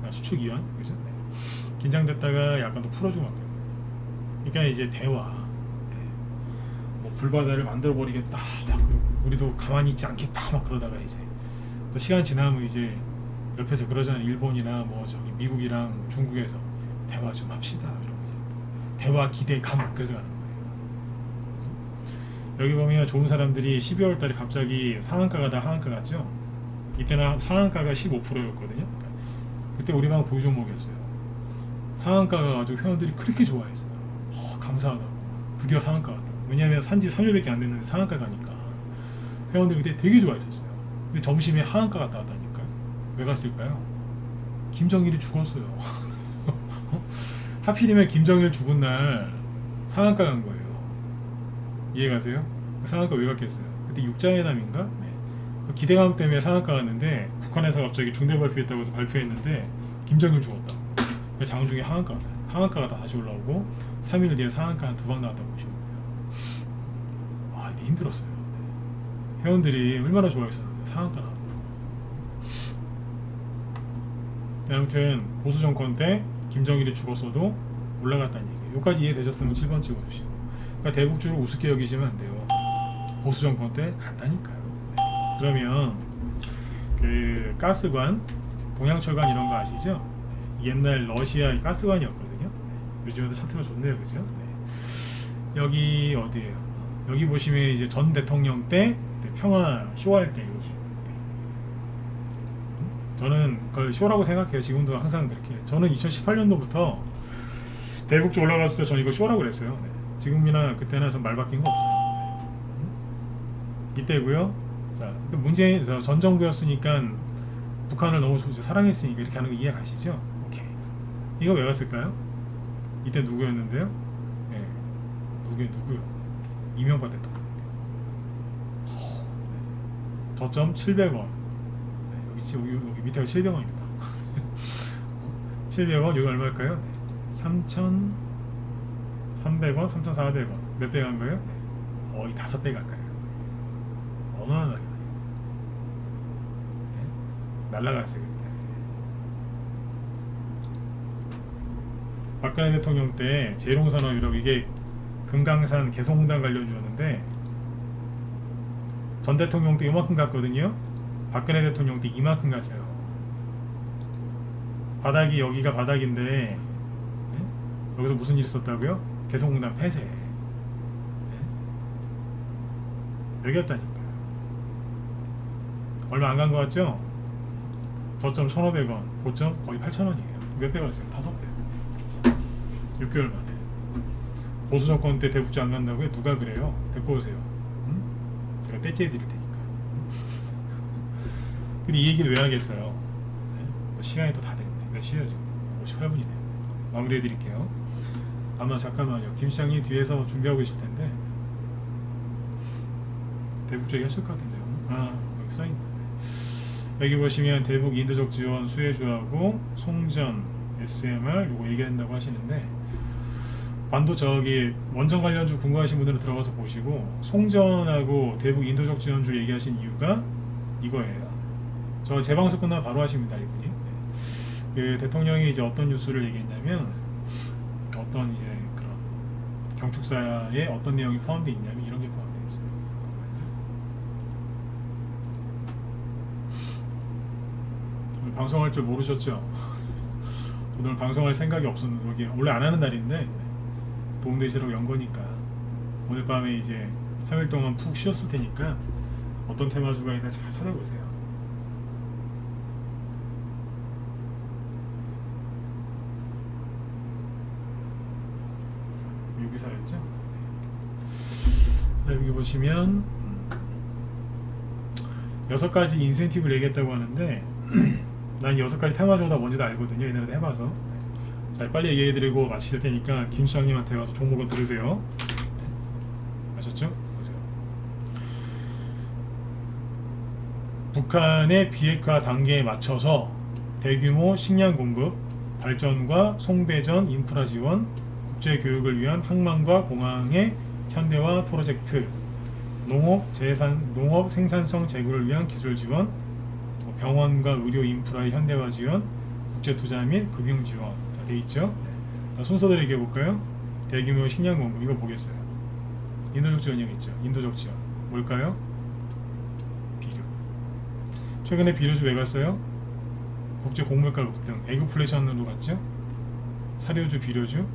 수축 이완, 그죠? 네. 긴장됐다가 약간 더 풀어주고 막. 그러니까 이제 대화, 네. 뭐 불바다를 만들어 버리겠다, 우리도 가만히 있지 않겠다, 막 그러다가 이제 또 시간 지나면 이제 옆에서 그러잖아요. 일본이나 뭐 저기 미국이랑 중국에서 대화 좀 합시다, 이러고 이제 대화 기대감 그래서 가는 거예요. 여기 보면 좋은 사람들이 12월 달에 갑자기 상한가가 다 하한가 갔죠. 이때는 상한가가 15%였거든요. 그때 우리 방 보유 종목이었어요. 상한가가 가지고 회원들이 그렇게 좋아했어요. 감사하다고. 드디어 상한가 갔다. 왜냐하면 산지 3일밖에 안 됐는데 상한가 가니까 회원들이 그때 되게 좋아했었어요. 근데 점심에 하한가 갔다 왔다니까요. 왜 갔을까요? 김정일이 죽었어요. 하필이면 김정일 죽은 날 상한가 간 거예요. 이해가세요? 상한가 왜 갔겠어요? 그때 육자회담인가? 네. 그 기대감 때문에 상한가 갔는데 북한에서 갑자기 중대 발표했다고 해서 발표했는데 김정일 죽었다. 장중에 하한가 갔다. 하한가가 다시 올라오고 3일 뒤에 상한가 한 2방 나왔다고 보시면 돼요. 와, 근데 힘들었어요. 네. 회원들이 얼마나 좋아했었는데 상한가 나왔다고. 아무튼 보수 정권 때 김정일이 죽었어도 올라갔다는 얘기예요. 여기까지 이해되셨으면 7번 찍어주시고. 그러니까 대북주를 우습게 여기시면 안 돼요. 보수 정권 때 갔다니까요. 네. 그러면 그 가스관, 동양철관 이런 거 아시죠? 네. 옛날 러시아 가스관이었거든요. 네. 요즘에도 차트가 좋네요, 그죠? 네. 여기 어디예요? 여기 보시면 이제 전 대통령 때 평화 쇼할 때 여기. 저는 그걸 쇼라고 생각해요. 지금도 항상 그렇게. 저는 2018년도부터 대북주 올라갔을 때 저는 이거 쇼라고 그랬어요. 네. 지금이나 그때나 전 말 바뀐 거 없어요. 네. 이때고요. 자, 문재인 전 정부였으니까 북한을 너무 사랑했으니까 이렇게 하는 거 이해 가시죠? 오케이. 이거 왜 갔을까요? 이때 누구였는데요? 네. 누구요? 이명박 대통령. 저점 700원. 여기 밑에가 700원입니다. 700원 여기 얼마일까요? 3,300원, 3,400원 몇 배 간 거예요? 거의 5배 가까이. 어마어마하게 날라갔어요 그때. 박근혜 대통령 때 재롱산업이라고 이게 금강산 개성공단 관련주였는데 전 대통령 때 이만큼 갔거든요. 박근혜 대통령 때 이만큼 갔어요. 바닥이 여기가 바닥인데 네? 여기서 무슨 일이 있었다고요? 개성공단 폐쇄. 네? 여기였다니까요. 얼마 안 간 것 같죠? 저점 1,500원, 고점 거의 8,000원이에요. 몇 배 갔어요? 5배. 6개월 만에. 보수 정권 때 대북주 안 간다고요? 누가 그래요? 데리고 오세요. 응? 제가 떼째 드릴 테니까. 근데 이 얘기를 왜 하겠어요? 네? 시간이 또 다 됐네. 몇 시에요 지금? 58분이네요. 마무리해 드릴게요. 아마 잠깐만요. 김 시장님 뒤에서 준비하고 계실 텐데 대북주 얘기 하실 것 같은데요. 아 여기 써있네. 여기 보시면 대북 인도적 지원 수혜주하고 송전 SMR 요거 얘기한다고 하시는데 반도 저기 원전 관련주 궁금하신 분들은 들어가서 보시고 송전하고 대북 인도적 지원주 얘기하신 이유가 이거예요. 저 제 방송 끝나면 바로 하십니다 이분이. 그 대통령이 이제 어떤 뉴스를 얘기했냐면 어떤 이제 그런 경축사에 어떤 내용이 포함되어 있냐면 이런 게 포함되어 있어요. 오늘 방송할 줄 모르셨죠? 오늘 방송할 생각이 없었는데 여기 원래 안 하는 날인데 도움되시라고 연 거니까 오늘 밤에 이제 3일 동안 푹 쉬었을 테니까 어떤 테마주가 있나 잘 찾아보세요. 여기서였죠. 자 여기 보시면 6가지 인센티브를 얘기했다고 하는데 난 6가지 테마주가 다 뭔지도 알거든요. 옛날에 해봐서. 자 빨리 얘기해드리고 마칠 테니까 김 시장님한테 가서 종목은 들으세요. 아셨죠? 보세요. 북한의 비핵화 단계에 맞춰서 대규모 식량 공급, 발전과 송배전 인프라 지원, 국제 교육을 위한 항만과 공항의 현대화 프로젝트, 농업 생산성 제고를 위한 기술 지원, 병원과 의료 인프라의 현대화 지원, 국제 투자 및 금융 지원. 자, 돼 있죠? 자, 순서대로 얘기해 볼까요? 대규모 식량 공급 이거 보겠어요. 인도적 지원 여기 있죠. 인도적 지원 뭘까요? 비료. 최근에 비료주 왜 갔어요? 국제 곡물가 급등, 에그플레이션으로 갔죠. 사료주, 비료주.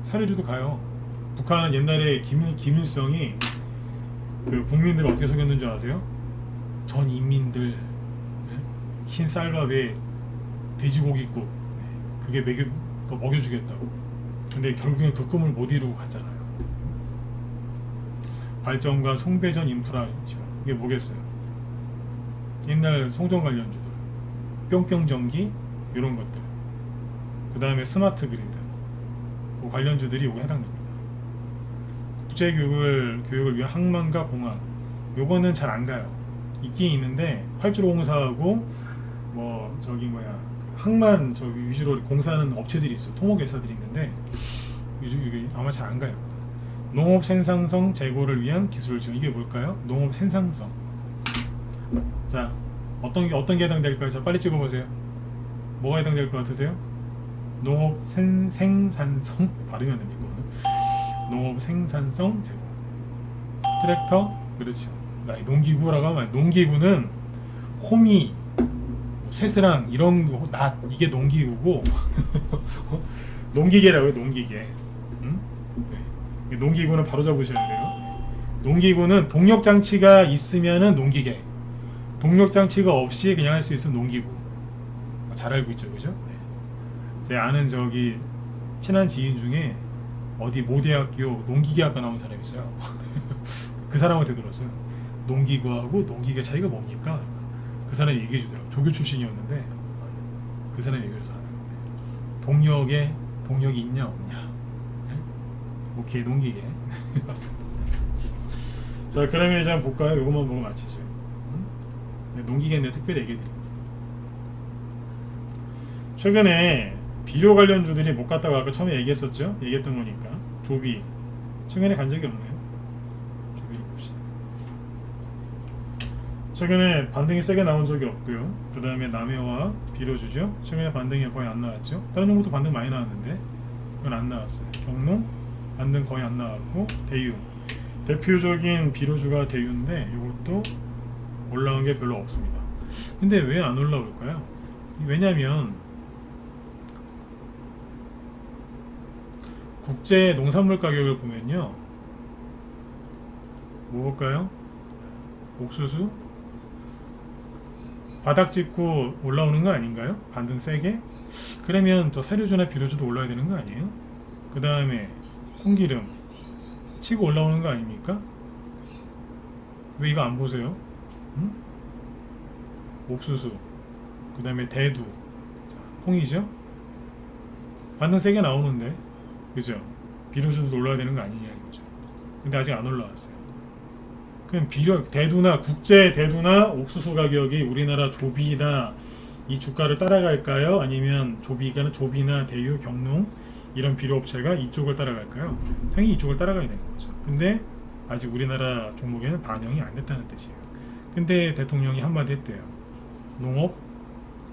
사료주도 가요. 북한은 옛날에 김일성이 그 국민들을 어떻게 속였는 줄 아세요? 전 인민들 흰 쌀밥에 돼지고기국 그게 먹여주겠다고. 근데 결국엔 그 꿈을 못 이루고 갔잖아요. 발전과 송배전 인프라 지원 이게 뭐겠어요? 옛날 송전 관련주들 뿅뿅전기 이런 것들 그 다음에 스마트 그리드 그 관련주들이 요거 해당됩니다. 국제교육을 위한 항만과 공항 요거는 잘 안 가요. 있긴 있는데 활주로공사하고 뭐 저기 뭐야 항만 위주로 공사하는 업체들이 있어. 토목 회사들이 있는데 아마 잘 안 가요. 농업 생산성 제고를 위한 기술 지원. 이게 뭘까요? 농업 생산성. 자, 어떤 게 해당될까요? 자, 빨리 찍어보세요. 뭐가 해당될 것 같으세요? 농업 생산성 발음이 안 됩니다. 농업 생산성 제고. 트랙터, 그렇죠. 나 농기구라고 하면 농기구는 호미, 쇠스랑 이런 거, 이게 농기구고 농기계라고요. 농기계. 응? 네. 농기구는 바로 잡으셔야 돼요. 농기구는 동력 장치가 있으면은 농기계, 동력 장치가 없이 그냥 할 수 있으면 농기구. 잘 알고 있죠, 그죠? 네. 제 아는 저기 친한 지인 중에 어디 모대학교 농기계학과 나온 사람이 있어요. 그 사람한테 들었어요. 농기구하고 농기계 차이가 뭡니까? 그 사람이 얘기해 주더라고요. 조교 출신이었는데 그 사람이 얘기해 줘서 동력이 있냐 없냐. 네? 오케이, 농기계. 맞습니다. 자, 그러면 이제 한번 볼까요? 이것만 보고 마치죠. 네, 농기계인데 특별히 얘기해 드립니다. 최근에 비료 관련주들이 못 갔다가 아까 처음에 얘기했던 거니까. 조비 최근에 간 적이 없네요. 조비를 봅시다. 최근에 반등이 세게 나온 적이 없고요. 그 다음에 남해와 비료주죠. 최근에 반등이 거의 안 나왔죠. 다른 종목도 반등 많이 나왔는데 이건 안 나왔어요. 경농 반등 거의 안 나왔고, 대유 대표적인 비료주가 대유인데 이것도 올라온 게 별로 없습니다. 근데 왜 안 올라올까요? 왜냐면 국제 농산물 가격을 보면요, 뭐 볼까요? 옥수수 바닥 짚고 올라오는 거 아닌가요? 반등 세게? 그러면 저 사료주나 비료주도 올라야 되는 거 아니에요? 그 다음에 콩기름 치고 올라오는 거 아닙니까? 왜 이거 안 보세요? 응? 옥수수, 그 다음에 대두, 자, 콩이죠? 반등 세게 나오는데, 그죠? 비료주도 올라야 되는 거 아니냐 이거죠. 근데 아직 안 올라왔어요. 그럼 대두나 국제 대두나 옥수수 가격이 우리나라 조비나 이 주가를 따라갈까요? 아니면 조비나 대유, 경농 이런 비료업체가 이쪽을 따라갈까요? 당연히 이쪽을 따라가야 되는 거죠. 근데 아직 우리나라 종목에는 반영이 안 됐다는 뜻이에요. 근데 대통령이 한마디 했대요. 농업,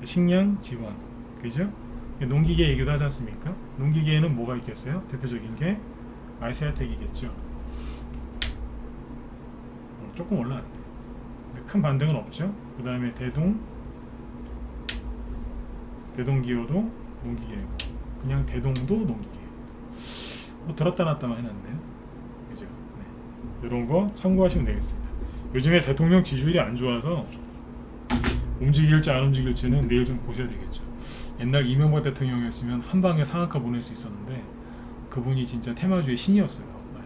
식량 지원, 그죠? 농기계 얘기도 하지 않습니까? 농기계에는 뭐가 있겠어요? 대표적인 게 아이세아텍이겠죠. 조금 올라왔네. 큰 반등은 없죠. 그 다음에 대동기호도 농기계고, 그냥 대동도 농기계고, 뭐 들었다 놨다만 해놨네요. 그죠? 네. 이런 거 참고하시면 되겠습니다. 요즘에 대통령 지지율이 안 좋아서 움직일지 안 움직일지는 내일 좀 보셔야 되겠죠. 옛날 이명박 대통령이었으면 한 방에 상한가 보낼 수 있었는데 그분이 진짜 테마주의 신이었어요. 네.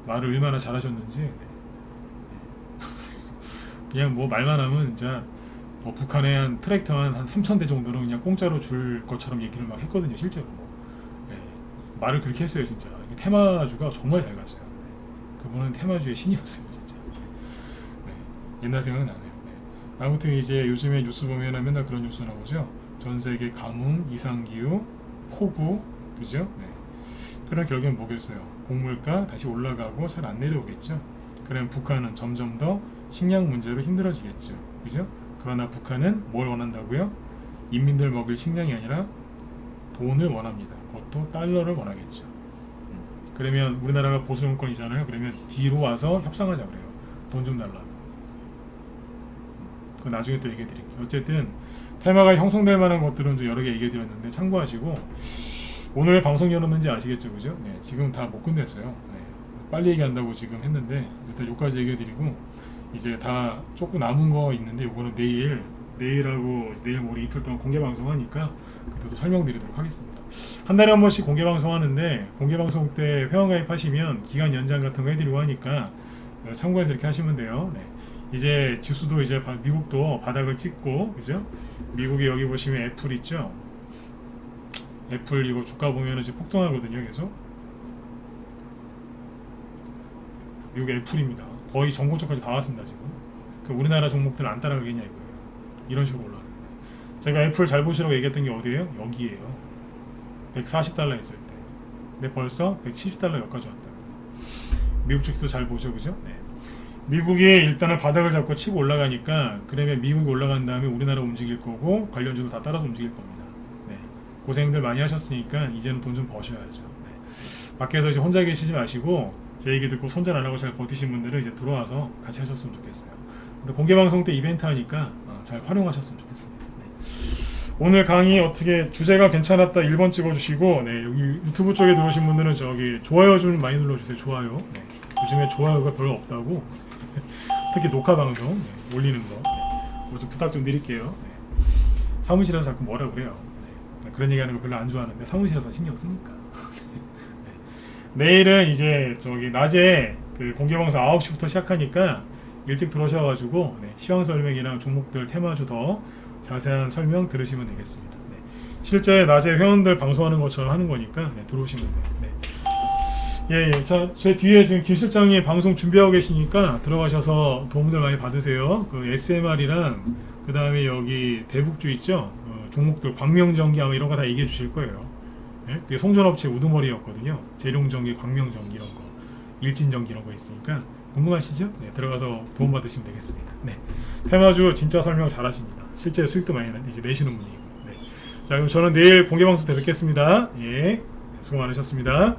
말을 얼마나 잘하셨는지. 네. 그냥 뭐 말만 하면 진짜 뭐 북한에 한 트랙터 한 3,000대 정도는 그냥 공짜로 줄 것처럼 얘기를 막 했거든요, 실제로. 네. 말을 그렇게 했어요, 진짜. 테마주가 정말 잘 갔어요. 네. 그분은 테마주의 신이었어요, 진짜. 네. 옛날 생각은 나네요. 네. 아무튼 이제 요즘에 뉴스 보면은 맨날 그런 뉴스 나오죠. 전 세계 가뭄, 이상기후, 폭우, 그죠? 네. 그런 결과는 뭐겠어요? 곡물가 다시 올라가고 잘 안 내려오겠죠. 그러면 북한은 점점 더 식량 문제로 힘들어지겠죠. 그죠? 그러나 북한은 뭘 원한다고요? 인민들 먹을 식량이 아니라 돈을 원합니다. 그것도 달러를 원하겠죠. 그러면 우리나라가 보수 정권이잖아요. 그러면 뒤로 와서 협상하자 그래요. 돈 좀 달라고. 그거 나중에 또 얘기해 드릴게요. 어쨌든 테마가 형성될 만한 것들은 좀 여러 개 얘기해 드렸는데 참고하시고, 오늘 방송 열었는지 아시겠죠, 그죠? 네, 지금 다 못 끝냈어요. 네, 빨리 얘기한다고 지금 했는데 일단 여기까지 얘기해 드리고, 이제 다 조금 남은 거 있는데 요거는 내일하고 내일 모레 이틀 동안 공개 방송하니까 그때도 설명드리도록 하겠습니다. 한 달에 한 번씩 공개 방송하는데, 공개 방송 때 회원 가입하시면 기간 연장 같은 거 해드리고 하니까 참고해서 이렇게 하시면 돼요. 네. 이제 지수도 이제 미국도 바닥을 찍고, 그죠? 미국이 여기 보시면 애플 있죠? 애플 이거 주가 보면은 지금 폭등하거든요, 계속. 미국 애플입니다. 거의 전고점까지 다 왔습니다, 지금. 그 우리나라 종목들 안 따라가겠냐 이거예요. 이런 식으로 올라가는 거예요. 제가 애플 잘 보시라고 얘기했던 게 어디예요? 여기에요. 140달러 했을 때. 근데 벌써 170달러 여기까지 왔다. 미국 주식도 잘 보죠, 그죠? 네. 미국이 일단은 바닥을 잡고 치고 올라가니까 그러면 미국이 올라간 다음에 우리나라 움직일 거고 관련주도 다 따라서 움직일 겁니다. 네. 고생들 많이 하셨으니까 이제는 돈 좀 버셔야죠. 네. 밖에서 이제 혼자 계시지 마시고 제 얘기 듣고 손절 안 하고 잘 버티신 분들은 이제 들어와서 같이 하셨으면 좋겠어요. 근데 공개 방송 때 이벤트 하니까 잘 활용하셨으면 좋겠습니다. 네. 오늘 강의 어떻게 주제가 괜찮았다 1번 찍어주시고, 네, 여기 유튜브 쪽에 들어오신 분들은 저기 좋아요 좀 많이 눌러주세요. 좋아요. 네. 요즘에 좋아요가 별로 없다고. 특히 녹화 방송 네, 올리는 거 좀 부탁 좀 드릴게요. 네. 사무실에서 자꾸 뭐라 그래요. 네. 그런 얘기하는 거 별로 안 좋아하는데 사무실에서 신경 쓰니까. 네. 내일은 이제 저기 낮에 그 공개 방송 9시부터 시작하니까 일찍 들어오셔가지고 네, 시황 설명이랑 종목들 테마주 더 자세한 설명 들으시면 되겠습니다. 네. 실제 낮에 회원들 방송하는 것처럼 하는 거니까 네, 들어오시면 돼요. 네. 예. 자, 제 뒤에 지금 김 실장님 방송 준비하고 계시니까 들어가셔서 도움들 많이 받으세요. 그 SMR이랑 그 다음에 여기 대북주 있죠? 종목들 광명전기 아마 이런 거 다 얘기해 주실 거예요. 예? 그게 송전업체 우두머리였거든요. 재룡전기, 광명전기 이런 거, 일진전기 이런 거 있으니까 궁금하시죠? 네, 들어가서 도움 받으시면 되겠습니다. 네, 테마주 진짜 설명 잘하십니다. 실제 수익도 많이 이제 내시는 분이고. 네. 자, 그럼 저는 내일 공개 방송 때 뵙겠습니다. 예, 수고 많으셨습니다.